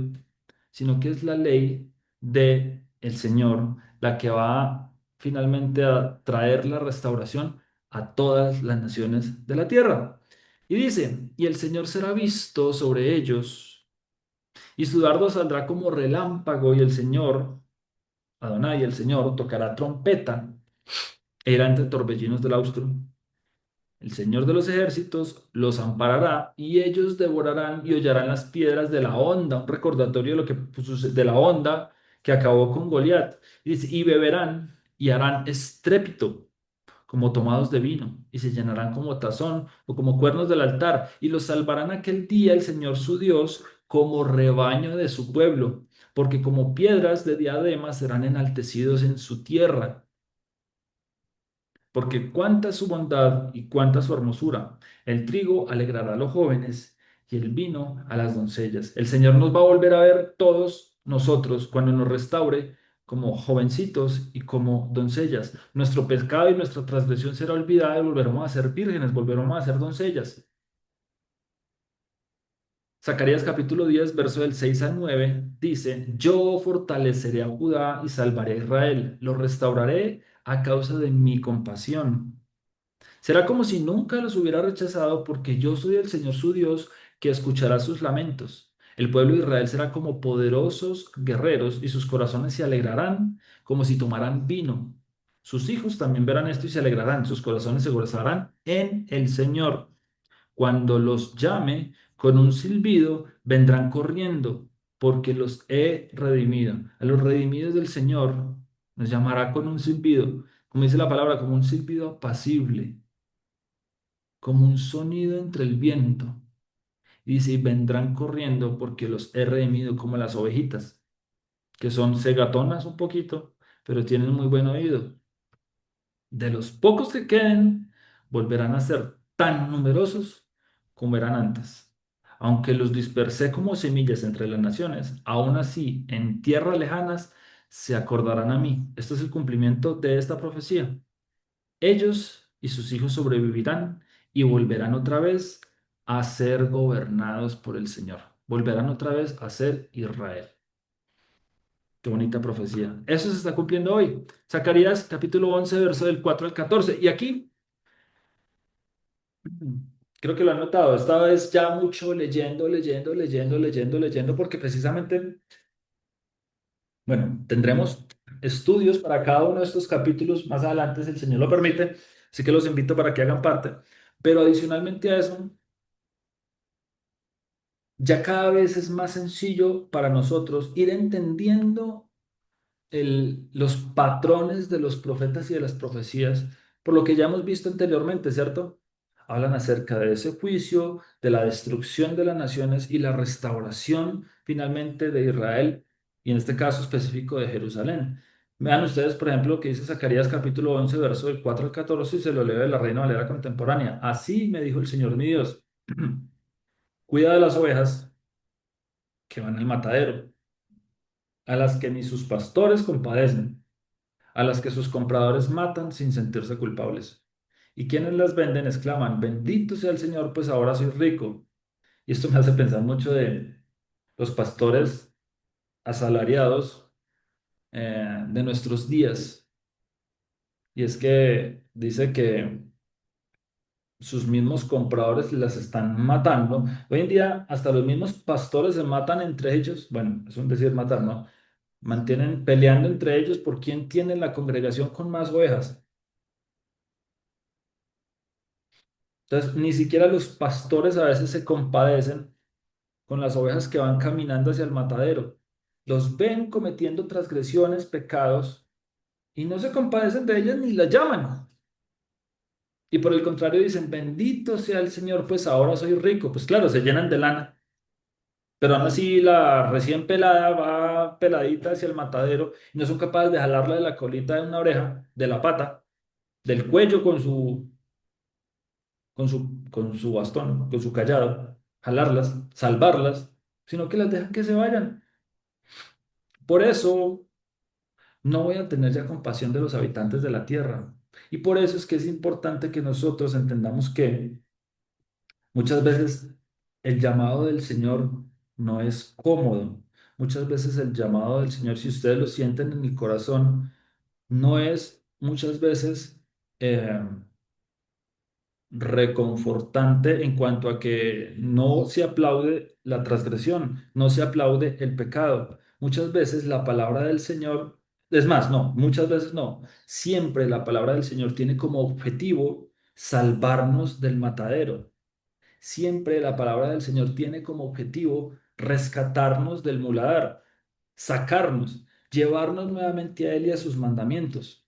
sino que es la ley de el Señor, la que va finalmente a traer la restauración a todas las naciones de la tierra. Y dice, y el Señor será visto sobre ellos, y su dardo saldrá como relámpago, y el Señor, Adonai, el Señor, tocará trompeta, e irá entre torbellinos del austro. El Señor de los ejércitos los amparará y ellos devorarán y hollarán las piedras de la onda, un recordatorio de lo que de la onda que acabó con Goliat. Y dice, y beberán y harán estrépito como tomados de vino y se llenarán como tazón o como cuernos del altar y los salvarán aquel día el Señor su Dios como rebaño de su pueblo, porque como piedras de diadema serán enaltecidos en su tierra. Porque cuánta es su bondad y cuánta su hermosura. El trigo alegrará a los jóvenes y el vino a las doncellas. El Señor nos va a volver a ver todos nosotros cuando nos restaure como jovencitos y como doncellas. Nuestro pecado y nuestra transgresión será olvidada y volveremos a ser vírgenes, volveremos a ser doncellas. Zacarías capítulo 10, verso del 6 al 9 dice, yo fortaleceré a Judá y salvaré a Israel, lo restauraré a causa de mi compasión. Será como si nunca los hubiera rechazado porque yo soy el Señor su Dios que escuchará sus lamentos. El pueblo de Israel será como poderosos guerreros y sus corazones se alegrarán como si tomaran vino. Sus hijos también verán esto y se alegrarán, sus corazones se gozarán en el Señor. Cuando los llame con un silbido, vendrán corriendo porque los he redimido. A los redimidos del Señor nos llamará con un silbido, como dice la palabra, como un silbido apacible, como un sonido entre el viento. Y dice, y vendrán corriendo porque los he redimido como las ovejitas, que son cegatonas un poquito, pero tienen muy buen oído. De los pocos que queden, volverán a ser tan numerosos como eran antes. Aunque los dispersé como semillas entre las naciones, aún así en tierras lejanas se acordarán a mí. Este es el cumplimiento de esta profecía. Ellos y sus hijos sobrevivirán y volverán otra vez a ser gobernados por el Señor. Volverán otra vez a ser Israel. Qué bonita profecía. Eso se está cumpliendo hoy. Zacarías capítulo 11 verso del 4 al 14. Y aquí, creo que lo han notado, esta vez ya mucho leyendo, porque precisamente, bueno, tendremos estudios para cada uno de estos capítulos más adelante, si el Señor lo permite. Así que los invito para que hagan parte. Pero adicionalmente a eso, ya cada vez es más sencillo para nosotros ir entendiendo los patrones de los profetas y de las profecías, por lo que ya hemos visto anteriormente, ¿cierto? Hablan acerca de ese juicio, de la destrucción de las naciones y la restauración finalmente de Israel, y en este caso específico de Jerusalén. Vean ustedes, por ejemplo, lo que dice Zacarías capítulo 11 verso del 4 al 14, y se lo leo de la Reina Valera contemporánea. Así me dijo el Señor mi Dios, cuida de las ovejas que van al matadero, a las que ni sus pastores compadecen, a las que sus compradores matan sin sentirse culpables. Y quienes las venden exclaman, bendito sea el Señor, pues ahora soy rico. Y esto me hace pensar mucho de los pastores asalariados de nuestros días. Y es que dice que sus mismos compradores las están matando. Hoy en día hasta los mismos pastores se matan entre ellos. Bueno, es un decir matar, ¿no? Mantienen peleando entre ellos por quién tiene la congregación con más ovejas. Entonces, ni siquiera los pastores a veces se compadecen con las ovejas que van caminando hacia el matadero. Los ven cometiendo transgresiones, pecados, y no se compadecen de ellas ni las llaman. Y por el contrario dicen, bendito sea el Señor, pues ahora soy rico. Pues claro, se llenan de lana. Pero aún así la recién pelada va peladita hacia el matadero y no son capaces de jalarla de la colita de una oreja, de la pata, del cuello con su bastón, con su callado, jalarlas, salvarlas, sino que las dejan que se vayan. Por eso no voy a tener ya compasión de los habitantes de la tierra. Y por eso es que es importante que nosotros entendamos que muchas veces el llamado del Señor no es cómodo. Muchas veces el llamado del Señor, si ustedes lo sienten en el corazón, no es muchas veces eh, reconfortante en cuanto a que no se aplaude la transgresión, no se aplaude el pecado. Muchas veces la palabra del Señor, es más, no, muchas veces no, siempre la palabra del Señor tiene como objetivo salvarnos del matadero. Siempre la palabra del Señor tiene como objetivo rescatarnos del muladar, sacarnos, llevarnos nuevamente a Él y a sus mandamientos.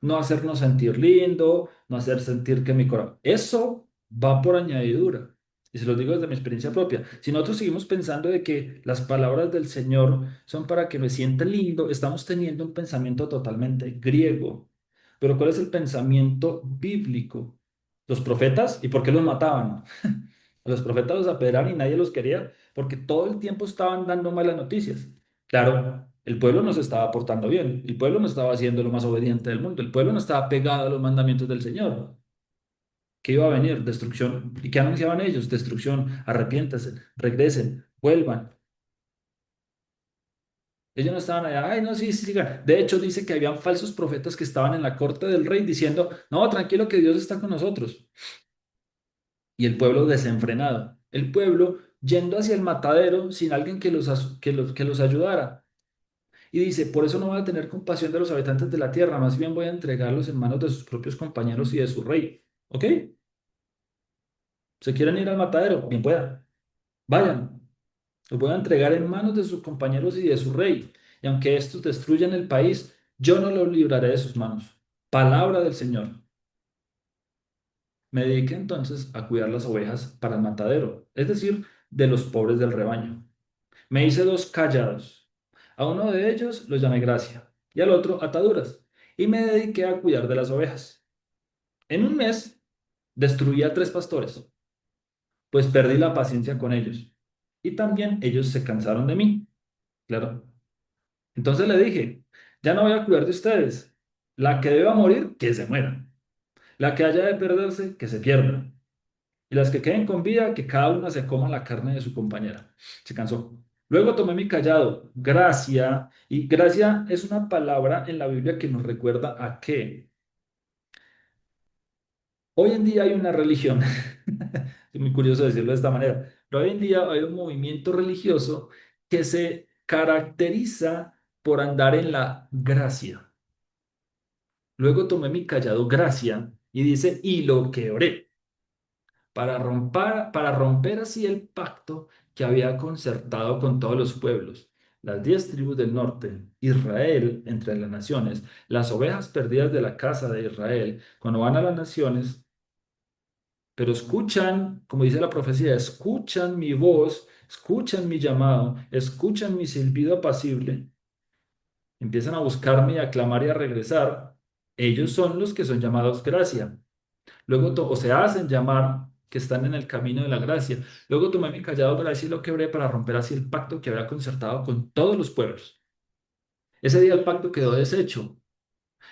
No hacernos sentir lindo, no hacer sentir que mi corazón. Eso va por añadidura. Y se lo digo desde mi experiencia propia. Si nosotros seguimos pensando de que las palabras del Señor son para que me sienta lindo, estamos teniendo un pensamiento totalmente griego. Pero ¿cuál es el pensamiento bíblico? Los profetas, ¿y por qué los mataban? Los profetas los apedrearon y nadie los quería porque todo el tiempo estaban dando malas noticias. Claro, el pueblo no se estaba portando bien, el pueblo no estaba siendo lo más obediente del mundo, el pueblo no estaba pegado a los mandamientos del Señor. ¿Qué iba a venir? Destrucción. ¿Y qué anunciaban ellos? Destrucción. Arrepiéntanse, regresen, vuelvan. Ellos no estaban allá, ay, no, sí, sí, sigan. De hecho, dice que habían falsos profetas que estaban en la corte del rey diciendo, no, tranquilo que Dios está con nosotros. Y el pueblo desenfrenado, el pueblo yendo hacia el matadero sin alguien que los ayudara. Y dice, por eso no voy a tener compasión de los habitantes de la tierra, más bien voy a entregarlos en manos de sus propios compañeros y de su rey. ¿Ok? ¿Se quieren ir al matadero? Bien pueda. Vayan. Los voy a entregar en manos de sus compañeros y de su rey. Y aunque estos destruyan el país, yo no los libraré de sus manos. Palabra del Señor. Me dediqué entonces a cuidar las ovejas para el matadero, es decir, de los pobres del rebaño. Me hice dos callados. A uno de ellos lo llamé Gracia y al otro Ataduras. Y me dediqué a cuidar de las ovejas. En un mes destruí a tres pastores, pues perdí la paciencia con ellos. Y también ellos se cansaron de mí. Claro. Entonces le dije, ya no voy a cuidar de ustedes. La que deba morir, que se muera. La que haya de perderse, que se pierda. Y las que queden con vida, que cada una se coma la carne de su compañera. Se cansó. Luego tomé mi callado, gracia, y gracia es una palabra en la Biblia que nos recuerda a que hoy en día hay una religión, es muy curioso decirlo de esta manera, pero hoy en día hay un movimiento religioso que se caracteriza por andar en la gracia. Luego tomé mi callado, gracia, y dice, y lo quebré para romper así el pacto que había concertado con todos los pueblos, las 10 tribus del norte, Israel entre las naciones, las ovejas perdidas de la casa de Israel, cuando van a las naciones, pero escuchan, como dice la profecía, escuchan mi voz, escuchan mi llamado, escuchan mi silbido apacible, empiezan a buscarme y a clamar y a regresar, ellos son los que son llamados gracia. Luego, o se hacen llamar que están en el camino de la gracia. Luego tomé mi callado gracia y lo quebré para romper así el pacto que había concertado con todos los pueblos. Ese día el pacto quedó deshecho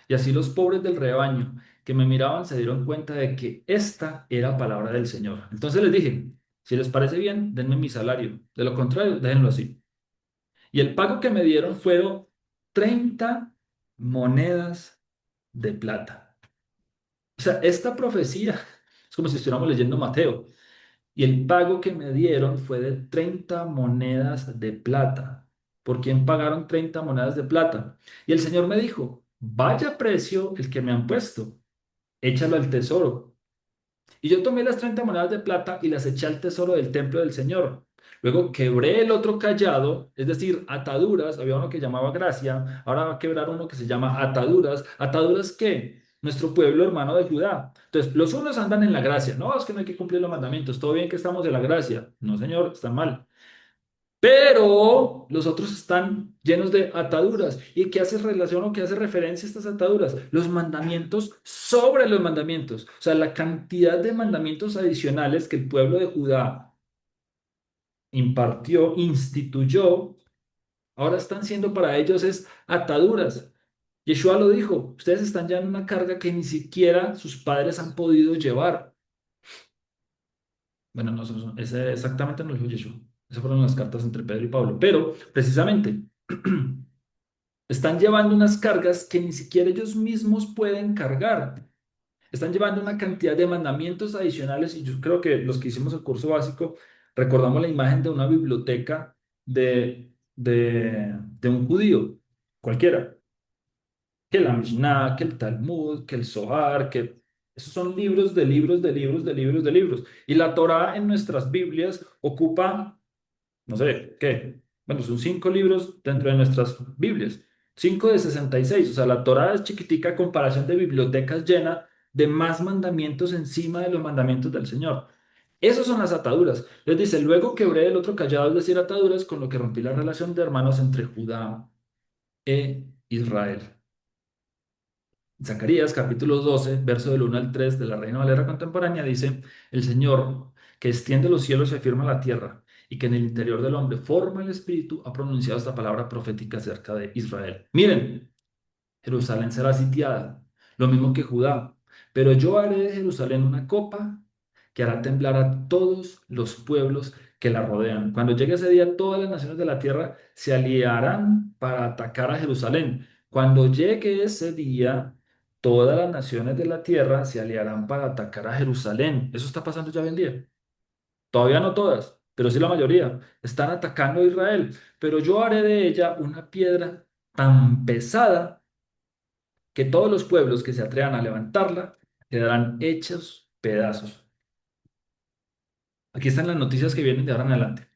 y así los pobres del rebaño que me miraban se dieron cuenta de que esta era palabra del Señor. Entonces les dije, si les parece bien, denme mi salario. De lo contrario, déjenlo así. Y el pago que me dieron fueron 30 monedas de plata. O sea, esta profecía es como si estuviéramos leyendo Mateo. Y el pago que me dieron fue de 30 monedas de plata. ¿Por quién pagaron 30 monedas de plata? Y el Señor me dijo, vaya precio el que me han puesto, échalo al tesoro. Y yo tomé las 30 monedas de plata y las eché al tesoro del templo del Señor. Luego quebré el otro callado, es decir, ataduras. Había uno que llamaba gracia, ahora va a quebrar uno que se llama ataduras. ¿Ataduras qué? Nuestro pueblo hermano de Judá. Entonces, los unos andan en la gracia. No, es que no hay que cumplir los mandamientos. Todo bien que estamos en la gracia. No, señor, están mal. Pero los otros están llenos de ataduras. ¿Y qué hace relación o qué hace referencia a estas ataduras? Los mandamientos sobre los mandamientos. O sea, la cantidad de mandamientos adicionales que el pueblo de Judá impartió, instituyó, ahora están siendo para ellos es ataduras. Yeshua lo dijo, ustedes están ya en una carga que ni siquiera sus padres han podido llevar. Bueno, no, ese exactamente no lo dijo Yeshua. Esas fueron las cartas entre Pedro y Pablo. Pero precisamente están llevando unas cargas que ni siquiera ellos mismos pueden cargar. Están llevando una cantidad de mandamientos adicionales y yo creo que los que hicimos el curso básico recordamos la imagen de una biblioteca de un judío, cualquiera, que la Mishnah, que el Talmud, que el Zohar, que esos son libros de libros de libros de libros de libros. Y la Torá en nuestras Biblias ocupa no sé, ¿qué? Bueno, son 5 libros dentro de nuestras Biblias. 5 de 66. O sea, la Torá es chiquitica a comparación de bibliotecas llenas de más mandamientos encima de los mandamientos del Señor. Esas son las ataduras. Les dice, luego quebré el otro callado, es decir, ataduras, con lo que rompí la relación de hermanos entre Judá e Israel. Zacarías capítulo 12, verso del 1 al 3 de la Reina Valera contemporánea dice, el Señor que extiende los cielos y afirma la tierra y que en el interior del hombre forma el espíritu, ha pronunciado esta palabra profética acerca de Israel. Miren, Jerusalén será sitiada, lo mismo que Judá, pero yo haré de Jerusalén una copa que hará temblar a todos los pueblos que la rodean. Cuando llegue ese día, todas las naciones de la tierra se aliarán para atacar a Jerusalén. Cuando llegue ese día, todas las naciones de la tierra se aliarán para atacar a Jerusalén. Eso está pasando ya hoy en día. Todavía no todas, pero sí la mayoría. Están atacando a Israel. Pero yo haré de ella una piedra tan pesada que todos los pueblos que se atrevan a levantarla quedarán hechos pedazos. Aquí están las noticias que vienen de ahora en adelante.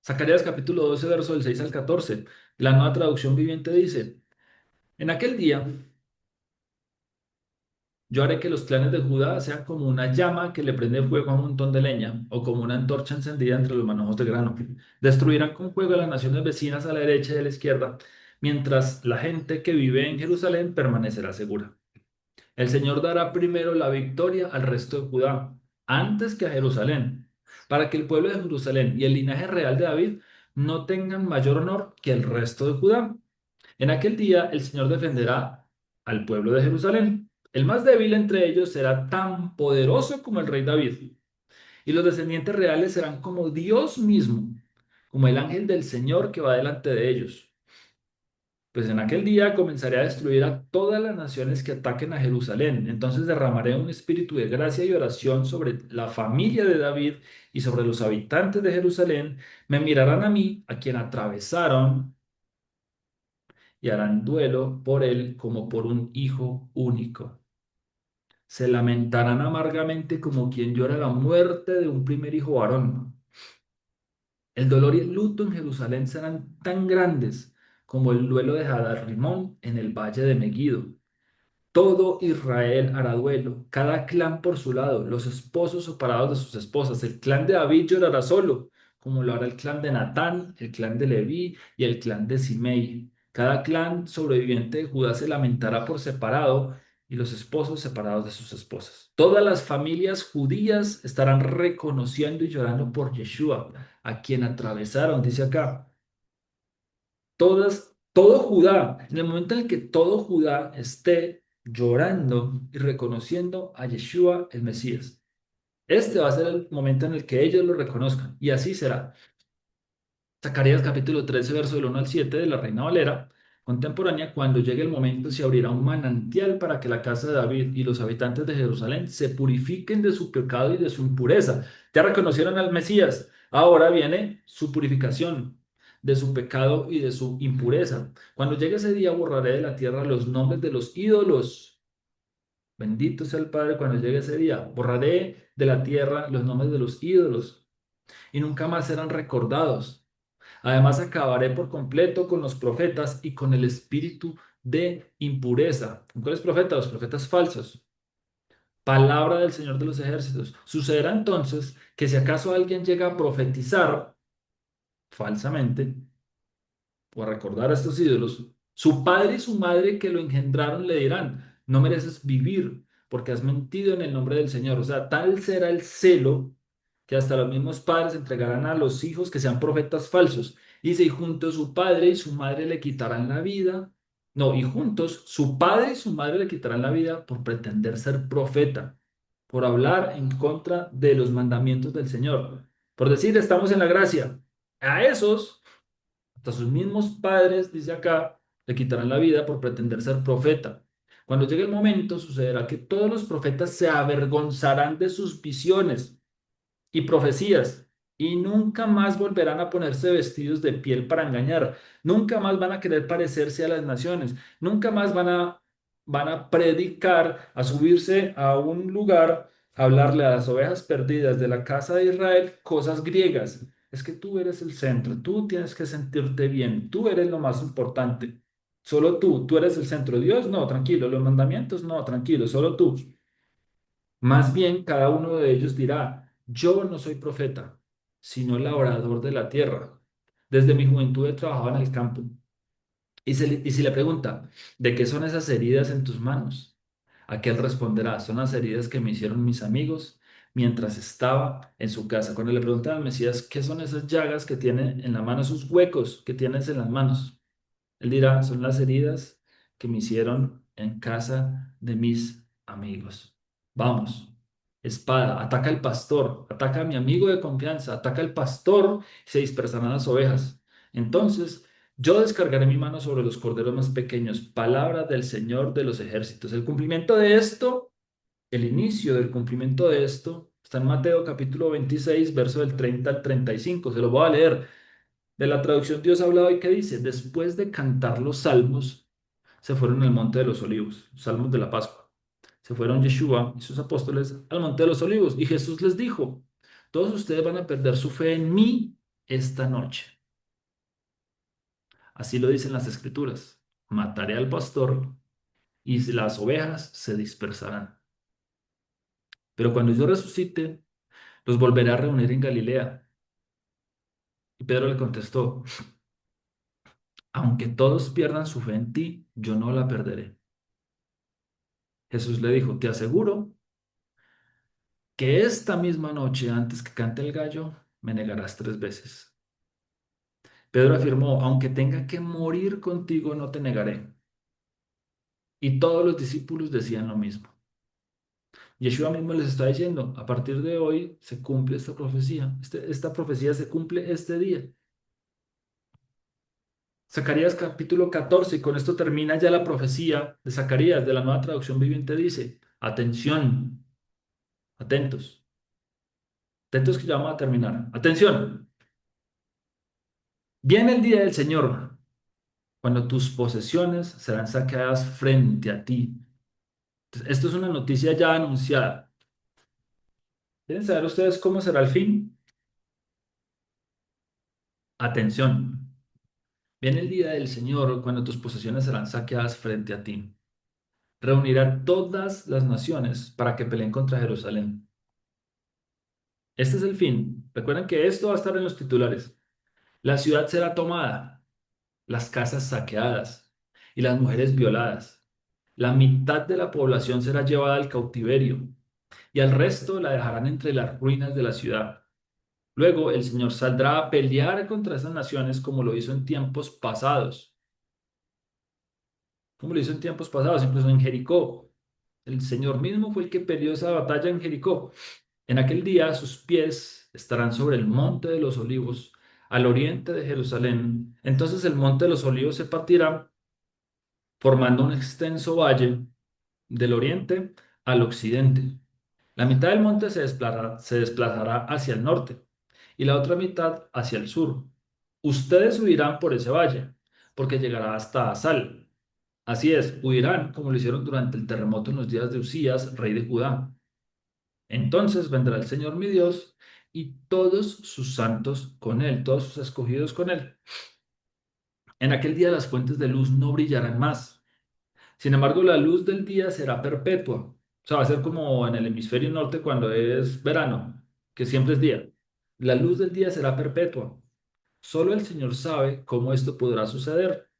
Zacarías capítulo 12, verso del 6 al 14. La nueva traducción viviente dice, en aquel día yo haré que los clanes de Judá sean como una llama que le prende fuego a un montón de leña, o como una antorcha encendida entre los manojos de grano. Destruirán con fuego a las naciones vecinas a la derecha y a la izquierda, mientras la gente que vive en Jerusalén permanecerá segura. El Señor dará primero la victoria al resto de Judá, antes que a Jerusalén, para que el pueblo de Jerusalén y el linaje real de David no tengan mayor honor que el resto de Judá. En aquel día el Señor defenderá al pueblo de Jerusalén. El más débil entre ellos será tan poderoso como el rey David, y los descendientes reales serán como Dios mismo, como el ángel del Señor que va delante de ellos. Pues en aquel día comenzaré a destruir a todas las naciones que ataquen a Jerusalén. Entonces derramaré un espíritu de gracia y oración sobre la familia de David y sobre los habitantes de Jerusalén. Me mirarán a mí, a quien atravesaron, y harán duelo por él como por un hijo único. Se lamentarán amargamente como quien llora la muerte de un primer hijo varón. El dolor y el luto en Jerusalén serán tan grandes como el duelo de Hadar Rimón en el valle de Megiddo. Todo Israel hará duelo, cada clan por su lado, los esposos separados de sus esposas. El clan de David llorará solo, como lo hará el clan de Natán, el clan de Leví y el clan de Simei. Cada clan sobreviviente de Judá se lamentará por separado y los esposos separados de sus esposas. Todas las familias judías estarán reconociendo y llorando por Yeshua, a quien atravesaron, dice acá todo Judá, en el momento en el que todo Judá esté llorando y reconociendo a Yeshua el Mesías. Este va a ser el momento en el que ellos lo reconozcan y así será. Zacarías capítulo 13, verso del 1 al 7 de la Reina Valera contemporánea, cuando llegue el momento se abrirá un manantial para que la casa de David y los habitantes de Jerusalén se purifiquen de su pecado y de su impureza. Ya reconocieron al Mesías, ahora viene su purificación de su pecado y de su impureza. Cuando llegue ese día borraré de la tierra los nombres de los ídolos. Bendito sea el Padre cuando llegue ese día. Borraré de la tierra los nombres de los ídolos y nunca más serán recordados. Además, acabaré por completo con los profetas y con el espíritu de impureza. ¿Con cuáles profetas? Los profetas falsos. Palabra del Señor de los ejércitos. Sucederá entonces que si acaso alguien llega a profetizar falsamente o a recordar a estos ídolos, su padre y su madre que lo engendraron le dirán, no mereces vivir porque has mentido en el nombre del Señor. O sea, tal será el celo que hasta los mismos padres entregarán a los hijos que sean profetas falsos. Dice, y juntos su padre y su madre le quitarán la vida. No, y juntos su padre y su madre le quitarán la vida por pretender ser profeta, por hablar en contra de los mandamientos del Señor, por decir, estamos en la gracia. A esos hasta sus mismos padres, dice acá, le quitarán la vida por pretender ser profeta. Cuando llegue el momento, sucederá que todos los profetas se avergonzarán de sus visiones y profecías y nunca más volverán a ponerse vestidos de piel para engañar. Nunca más van a querer parecerse a las naciones. Nunca más van a predicar, a subirse a un lugar, a hablarle a las ovejas perdidas de la casa de Israel cosas griegas. Es que tú eres el centro, tú tienes que sentirte bien, tú eres lo más importante. Solo tú eres el centro. Dios, no, tranquilo. Los mandamientos, no, tranquilo, solo tú. Más bien, cada uno de ellos dirá, yo no soy profeta, sino labrador de la tierra. Desde mi juventud he trabajado en el campo. Y si le pregunta, ¿de qué son esas heridas en tus manos? Aquel responderá, son las heridas que me hicieron mis amigos mientras estaba en su casa. Cuando le preguntan al Mesías, ¿qué son esas llagas que tiene en la mano, esos huecos que tienes en las manos? Él dirá, son las heridas que me hicieron en casa de mis amigos. Vamos. espada, ataca al pastor, ataca a mi amigo de confianza, ataca al pastor, se dispersarán las ovejas. Entonces yo descargaré mi mano sobre los corderos más pequeños, palabra del Señor de los ejércitos. El cumplimiento de esto, el inicio del cumplimiento de esto, está en Mateo capítulo 26, verso del 30 al 35. Se lo voy a leer. De la traducción Dios ha hablado y que dice, después de cantar los salmos, se fueron al monte de los olivos, salmos de la Pascua. Se fueron Yeshua y sus apóstoles al monte de los olivos y Jesús les dijo, todos ustedes van a perder su fe en mí esta noche. Así lo dicen las escrituras. Mataré al pastor y las ovejas se dispersarán. Pero cuando yo resucite, los volveré a reunir en Galilea. Y Pedro le contestó, aunque todos pierdan su fe en ti, yo no la perderé. Jesús le dijo, te aseguro que esta misma noche, antes que cante el gallo, me negarás 3 veces. Pedro afirmó, aunque tenga que morir contigo, no te negaré. Y todos los discípulos decían lo mismo. Yeshua mismo les está diciendo, a partir de hoy se cumple esta profecía. Esta profecía se cumple este día. Zacarías capítulo 14, y con esto termina ya la profecía de Zacarías, de la Nueva Traducción Viviente, dice, atención, atentos, atentos que ya vamos a terminar. Atención, viene el día del Señor, cuando tus posesiones serán saqueadas frente a ti. Entonces, esto es una noticia ya anunciada. ¿Quieren saber ustedes cómo será el fin? Atención. Viene el día del Señor cuando tus posesiones serán saqueadas frente a ti. Reunirá todas las naciones para que peleen contra Jerusalén. Este es el fin. Recuerden que esto va a estar en los titulares. La ciudad será tomada, las casas saqueadas y las mujeres violadas. La mitad de la población será llevada al cautiverio y al resto la dejarán entre las ruinas de la ciudad. Luego el Señor saldrá a pelear contra esas naciones como lo hizo en tiempos pasados, como lo hizo en tiempos pasados, incluso en Jericó. El Señor mismo fue el que peleó esa batalla en Jericó. En aquel día sus pies estarán sobre el monte de los olivos, al oriente de Jerusalén. Entonces el monte de los olivos se partirá, formando un extenso valle del oriente al occidente. La mitad del monte se desplazará hacia el norte y la otra mitad hacia el sur. Ustedes huirán por ese valle, porque llegará hasta Asal. Así es, huirán como lo hicieron durante el terremoto en los días de Usías, rey de Judá. Entonces vendrá el Señor mi Dios y todos sus santos con él, todos sus escogidos con él. En aquel día las fuentes de luz no brillarán más. Sin embargo, la luz del día será perpetua. O sea, va a ser como en el hemisferio norte cuando es verano, que siempre es día. La luz del día será perpetua. Solo el Señor sabe cómo esto podrá suceder.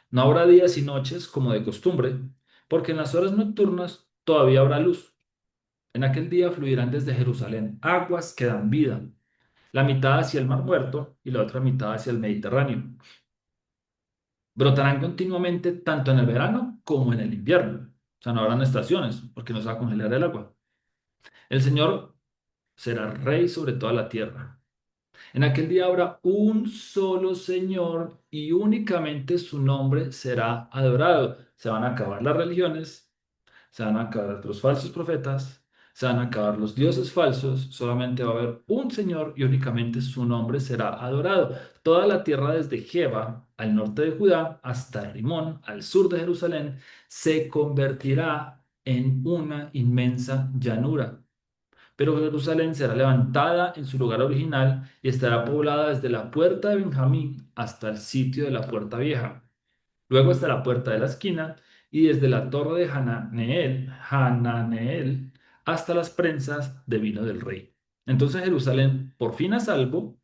No habrá días y noches como de costumbre, porque en las horas nocturnas todavía habrá luz. En aquel día fluirán desde Jerusalén aguas que dan vida, la mitad hacia el Mar Muerto y la otra mitad hacia el Mediterráneo. Brotarán continuamente tanto en el verano como en el invierno. O sea, no habrán estaciones porque no se va a congelar el agua. El Señor será rey sobre toda la tierra. En aquel día habrá un solo Señor y únicamente su nombre será adorado. Se van a acabar las religiones, se van a acabar los falsos profetas, se van a acabar los dioses falsos, solamente va a haber un Señor y únicamente su nombre será adorado. Toda la tierra desde Jeba, al norte de Judá, hasta Rimón, al sur de Jerusalén, se convertirá en una inmensa llanura. Pero Jerusalén será levantada en su lugar original y estará poblada desde la puerta de Benjamín hasta el sitio de la puerta vieja. Luego está la puerta de la esquina y desde la torre de Hananeel hasta las prensas de vino del rey. Entonces Jerusalén, por fin a salvo,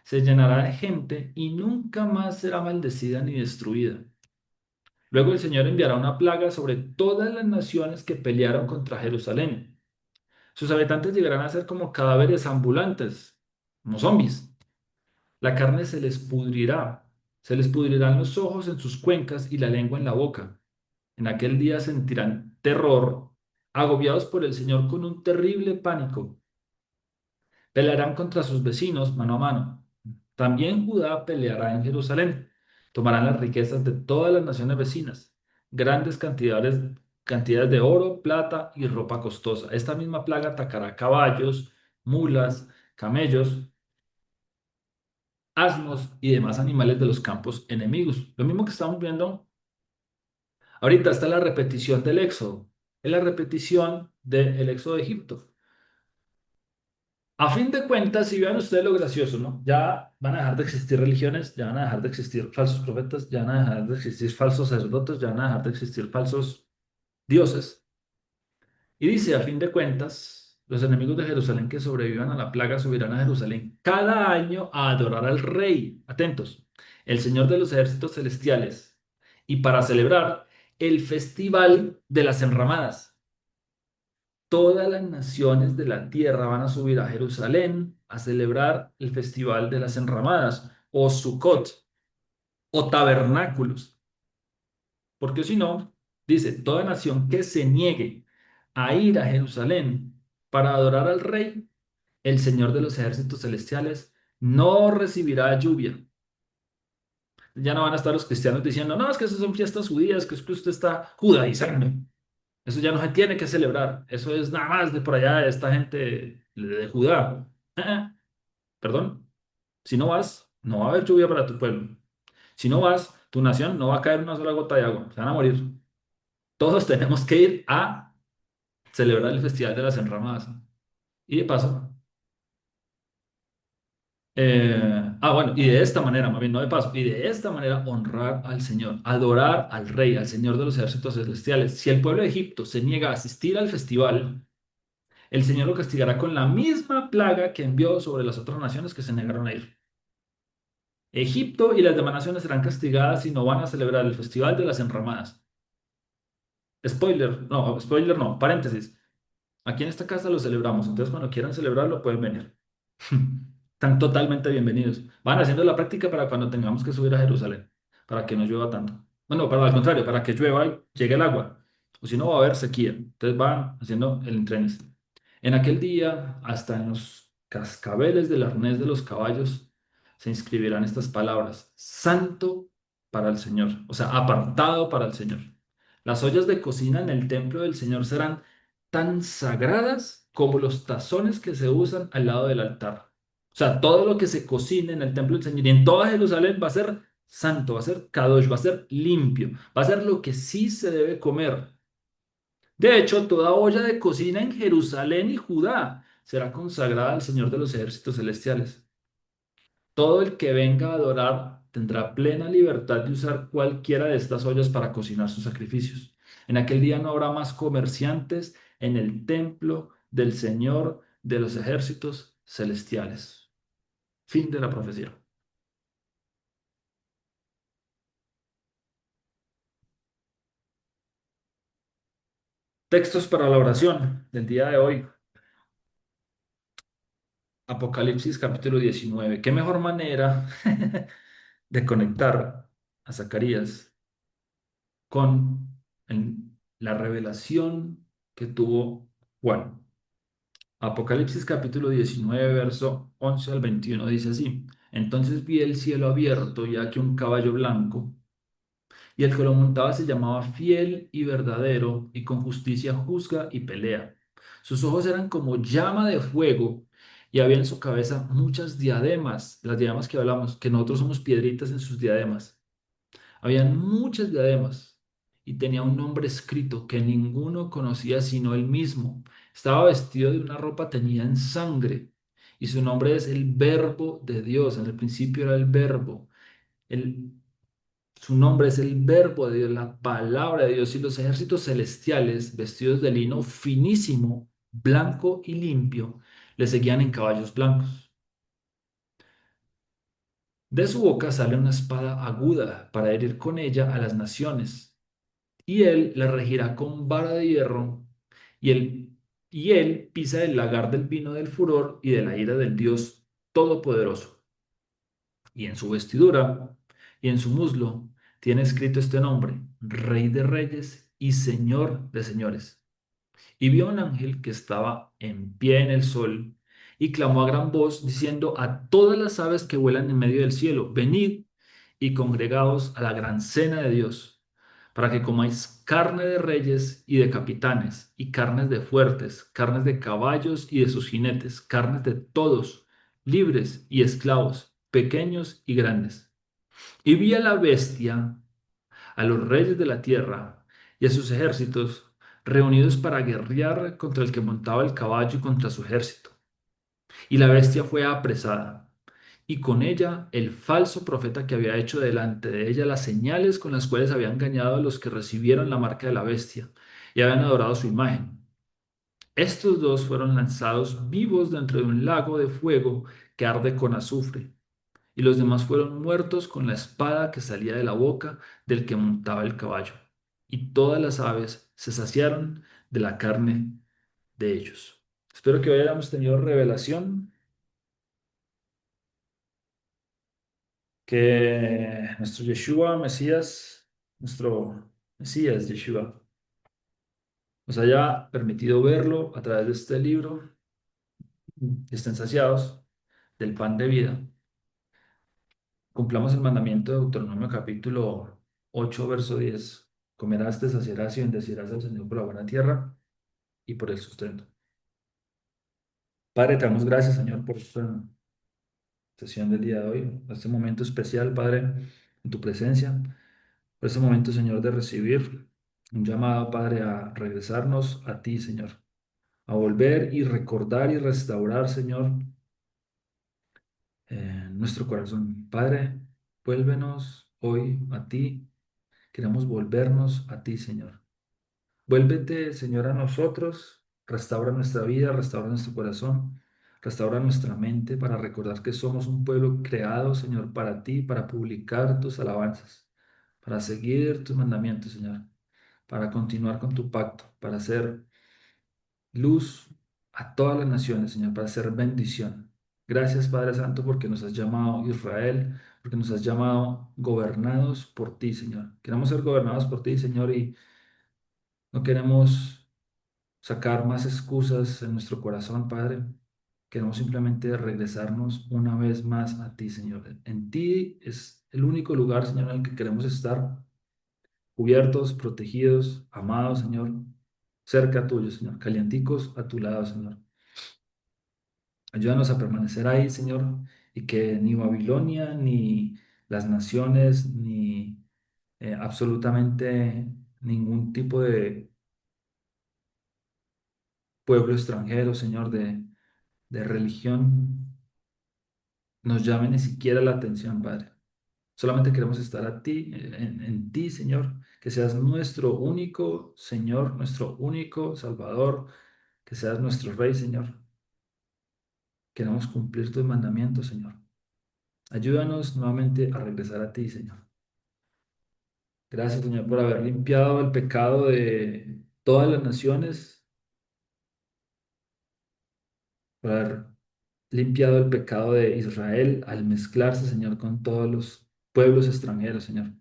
se llenará de gente y nunca más será maldecida ni destruida. Luego el Señor enviará una plaga sobre todas las naciones que pelearon contra Jerusalén. Sus habitantes llegarán a ser como cadáveres ambulantes, como zombies. La carne se les pudrirán los ojos en sus cuencas y la lengua en la boca. En aquel día sentirán terror agobiados por el Señor con un terrible pánico. Pelearán contra sus vecinos mano a mano. También Judá peleará en Jerusalén. Tomarán las riquezas de todas las naciones vecinas, grandes cantidades de oro, plata y ropa costosa. Esta misma plaga atacará caballos, mulas, camellos, asnos y demás animales de los campos enemigos. Lo mismo que estamos viendo ahorita, está la repetición del éxodo. Es la repetición del éxodo de Egipto. A fin de cuentas, si vean ustedes lo gracioso, ¿no? Ya van a dejar de existir religiones, ya van a dejar de existir falsos profetas, ya van a dejar de existir falsos sacerdotes, ya van a dejar de existir falsos dioses. Y dice, a fin de cuentas, los enemigos de Jerusalén que sobrevivan a la plaga subirán a Jerusalén cada año a adorar al rey. Atentos, el Señor de los ejércitos celestiales. Y para celebrar el festival de las enramadas. Todas las naciones de la tierra van a subir a Jerusalén a celebrar el festival de las enramadas o Sukkot o tabernáculos, porque si no, dice, toda nación que se niegue a ir a Jerusalén para adorar al rey, el Señor de los ejércitos celestiales, no recibirá lluvia. Ya no van a estar los cristianos diciendo, no, es que esas son fiestas judías, que es que usted está judaizando. Eso ya no se tiene que celebrar. Eso es nada más de por allá de esta gente de Judá. Perdón. Si no vas, no va a haber lluvia para tu pueblo. Si no vas, tu nación no va a caer una sola gota de agua. Se van a morir. Todos tenemos que ir a celebrar el Festival de las Enramadas. Y de paso, bueno, y de esta manera, más bien no de paso, y de esta manera honrar al Señor, adorar al Rey, al Señor de los ejércitos celestiales. Si el pueblo de Egipto se niega a asistir al festival, el Señor lo castigará con la misma plaga que envió sobre las otras naciones que se negaron a ir. Egipto y las demás naciones serán castigadas si no van a celebrar el Festival de las Enramadas. Spoiler no, paréntesis. Aquí en esta casa lo celebramos, entonces cuando quieran celebrarlo pueden venir. Están totalmente bienvenidos. Van haciendo la práctica para cuando tengamos que subir a Jerusalén, para que no llueva tanto. Bueno, para al contrario, para que llueva y llegue el agua, o si no va a haber sequía. Entonces van haciendo el entrenes. En aquel día, hasta en los cascabeles del arnés de los caballos, se inscribirán estas palabras: Santo para el Señor, o sea, apartado para el Señor. Las ollas de cocina en el templo del Señor serán tan sagradas como los tazones que se usan al lado del altar. O sea, todo lo que se cocine en el templo del Señor y en toda Jerusalén va a ser santo, va a ser kadosh, va a ser limpio, va a ser lo que sí se debe comer. De hecho, toda olla de cocina en Jerusalén y Judá será consagrada al Señor de los ejércitos celestiales. Todo el que venga a adorar tendrá plena libertad de usar cualquiera de estas ollas para cocinar sus sacrificios. En aquel día no habrá más comerciantes en el templo del Señor de los ejércitos celestiales. Fin de la profecía. Textos para la oración del día de hoy. Apocalipsis capítulo 19. ¿Qué mejor manera de conectar a Zacarías con la revelación que tuvo Juan? Apocalipsis capítulo 19, verso 11 al 21 dice así: Entonces vi el cielo abierto y aquí un caballo blanco, y el que lo montaba se llamaba Fiel y Verdadero, y con justicia juzga y pelea. Sus ojos eran como llama de fuego, y había en su cabeza muchas diademas, las diademas que hablamos, que nosotros somos piedritas en sus diademas. Habían muchas diademas y tenía un nombre escrito que ninguno conocía sino él mismo. Estaba vestido de una ropa teñida en sangre y su nombre es el Verbo de Dios. En el principio era el Verbo. El, Su nombre es el Verbo de Dios, la palabra de Dios, y los ejércitos celestiales, vestidos de lino finísimo, blanco y limpio, le seguían en caballos blancos. De su boca sale una espada aguda para herir con ella a las naciones, y él la regirá con vara de hierro, y él pisa el lagar del vino del furor y de la ira del Dios Todopoderoso. Y en su vestidura y en su muslo tiene escrito este nombre: Rey de Reyes y Señor de Señores. Y vio un ángel que estaba en pie en el sol y clamó a gran voz diciendo a todas las aves que vuelan en medio del cielo, venid y congregaos a la gran cena de Dios, para que comáis carne de reyes y de capitanes, y carnes de fuertes, carnes de caballos y de sus jinetes, carnes de todos, libres y esclavos, pequeños y grandes. Y vi a la bestia, a los reyes de la tierra y a sus ejércitos reunidos para guerrear contra el que montaba el caballo y contra su ejército. Y la bestia fue apresada, y con ella el falso profeta que había hecho delante de ella las señales con las cuales había engañado a los que recibieron la marca de la bestia y habían adorado su imagen. Estos dos fueron lanzados vivos dentro de un lago de fuego que arde con azufre, y los demás fueron muertos con la espada que salía de la boca del que montaba el caballo. Y todas las aves se saciaron de la carne de ellos. Espero que hoy hayamos tenido revelación, que nuestro Yeshua, Mesías, nuestro Mesías Yeshua, nos haya permitido verlo a través de este libro y estén saciados del pan de vida. Cumplamos el mandamiento de Deuteronomio capítulo 8 verso 10. Comerás, te saciarás y bendecirás al Señor por la buena tierra y por el sustento. Padre, te damos gracias, Señor, por esta sesión del día de hoy, por este momento especial, Padre, en tu presencia, por este momento, Señor, de recibir un llamado, Padre, a regresarnos a ti, Señor, a volver y recordar y restaurar, Señor, nuestro corazón. Padre, vuélvenos hoy a ti. Queremos volvernos a ti, Señor. Vuélvete, Señor, a nosotros, restaura nuestra vida, restaura nuestro corazón, restaura nuestra mente para recordar que somos un pueblo creado, Señor, para ti, para publicar tus alabanzas, para seguir tus mandamientos, Señor, para continuar con tu pacto, para hacer luz a todas las naciones, Señor, para hacer bendición. Gracias, Padre Santo, porque nos has llamado Israel, porque nos has llamado gobernados por ti, Señor. Queremos ser gobernados por ti, Señor, y no queremos sacar más excusas en nuestro corazón, Padre. Queremos simplemente regresarnos una vez más a ti, Señor. En ti es el único lugar, Señor, en el que queremos estar cubiertos, protegidos, amados, Señor, cerca tuyo, Señor, calienticos a tu lado, Señor. Ayúdanos a permanecer ahí, Señor, y que ni Babilonia, ni las naciones, ni absolutamente ningún tipo de pueblo extranjero, Señor, de religión, nos llame ni siquiera la atención, Padre. Solamente queremos estar a ti, en ti, Señor, que seas nuestro único Señor, nuestro único Salvador, que seas nuestro Rey, Señor. Queremos cumplir tus mandamientos, Señor. Ayúdanos nuevamente a regresar a ti, Señor. Gracias, Señor, por haber limpiado el pecado de todas las naciones, por haber limpiado el pecado de Israel al mezclarse, Señor, con todos los pueblos extranjeros, Señor.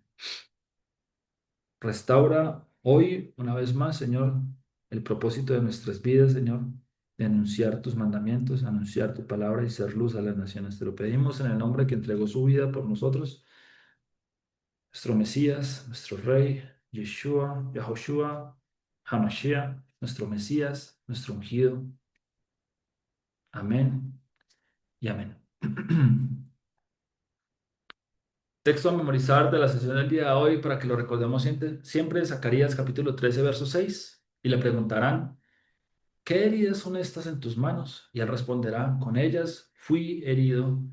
Restaura hoy, una vez más, Señor, el propósito de nuestras vidas, Señor, de anunciar tus mandamientos, anunciar tu palabra y ser luz a las naciones. Te lo pedimos en el nombre que entregó su vida por nosotros, nuestro Mesías, nuestro Rey, Yeshua, Yahoshua, Hamashiach, nuestro Mesías, nuestro ungido. Amén y amén. Texto a memorizar de la sesión del día de hoy para que lo recordemos siempre, Zacarías capítulo 13, verso 6. Y le preguntarán, ¿qué heridas son estas en tus manos? Y él responderá, con ellas fui herido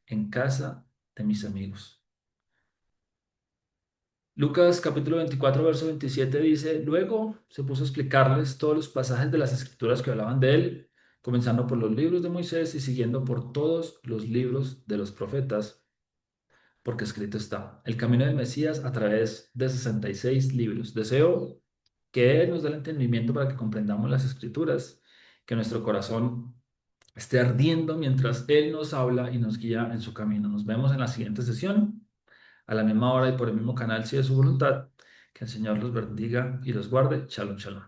en casa de mis amigos. Lucas capítulo 24 verso 27 dice, luego se puso a explicarles todos los pasajes de las escrituras que hablaban de él, comenzando por los libros de Moisés y siguiendo por todos los libros de los profetas, porque escrito está, el camino del Mesías a través de 66 libros. Deseo que Él nos dé el entendimiento para que comprendamos las escrituras, que nuestro corazón esté ardiendo mientras Él nos habla y nos guía en su camino. Nos vemos en la siguiente sesión, a la misma hora y por el mismo canal, si es su voluntad. Que el Señor los bendiga y los guarde. Shalom, shalom.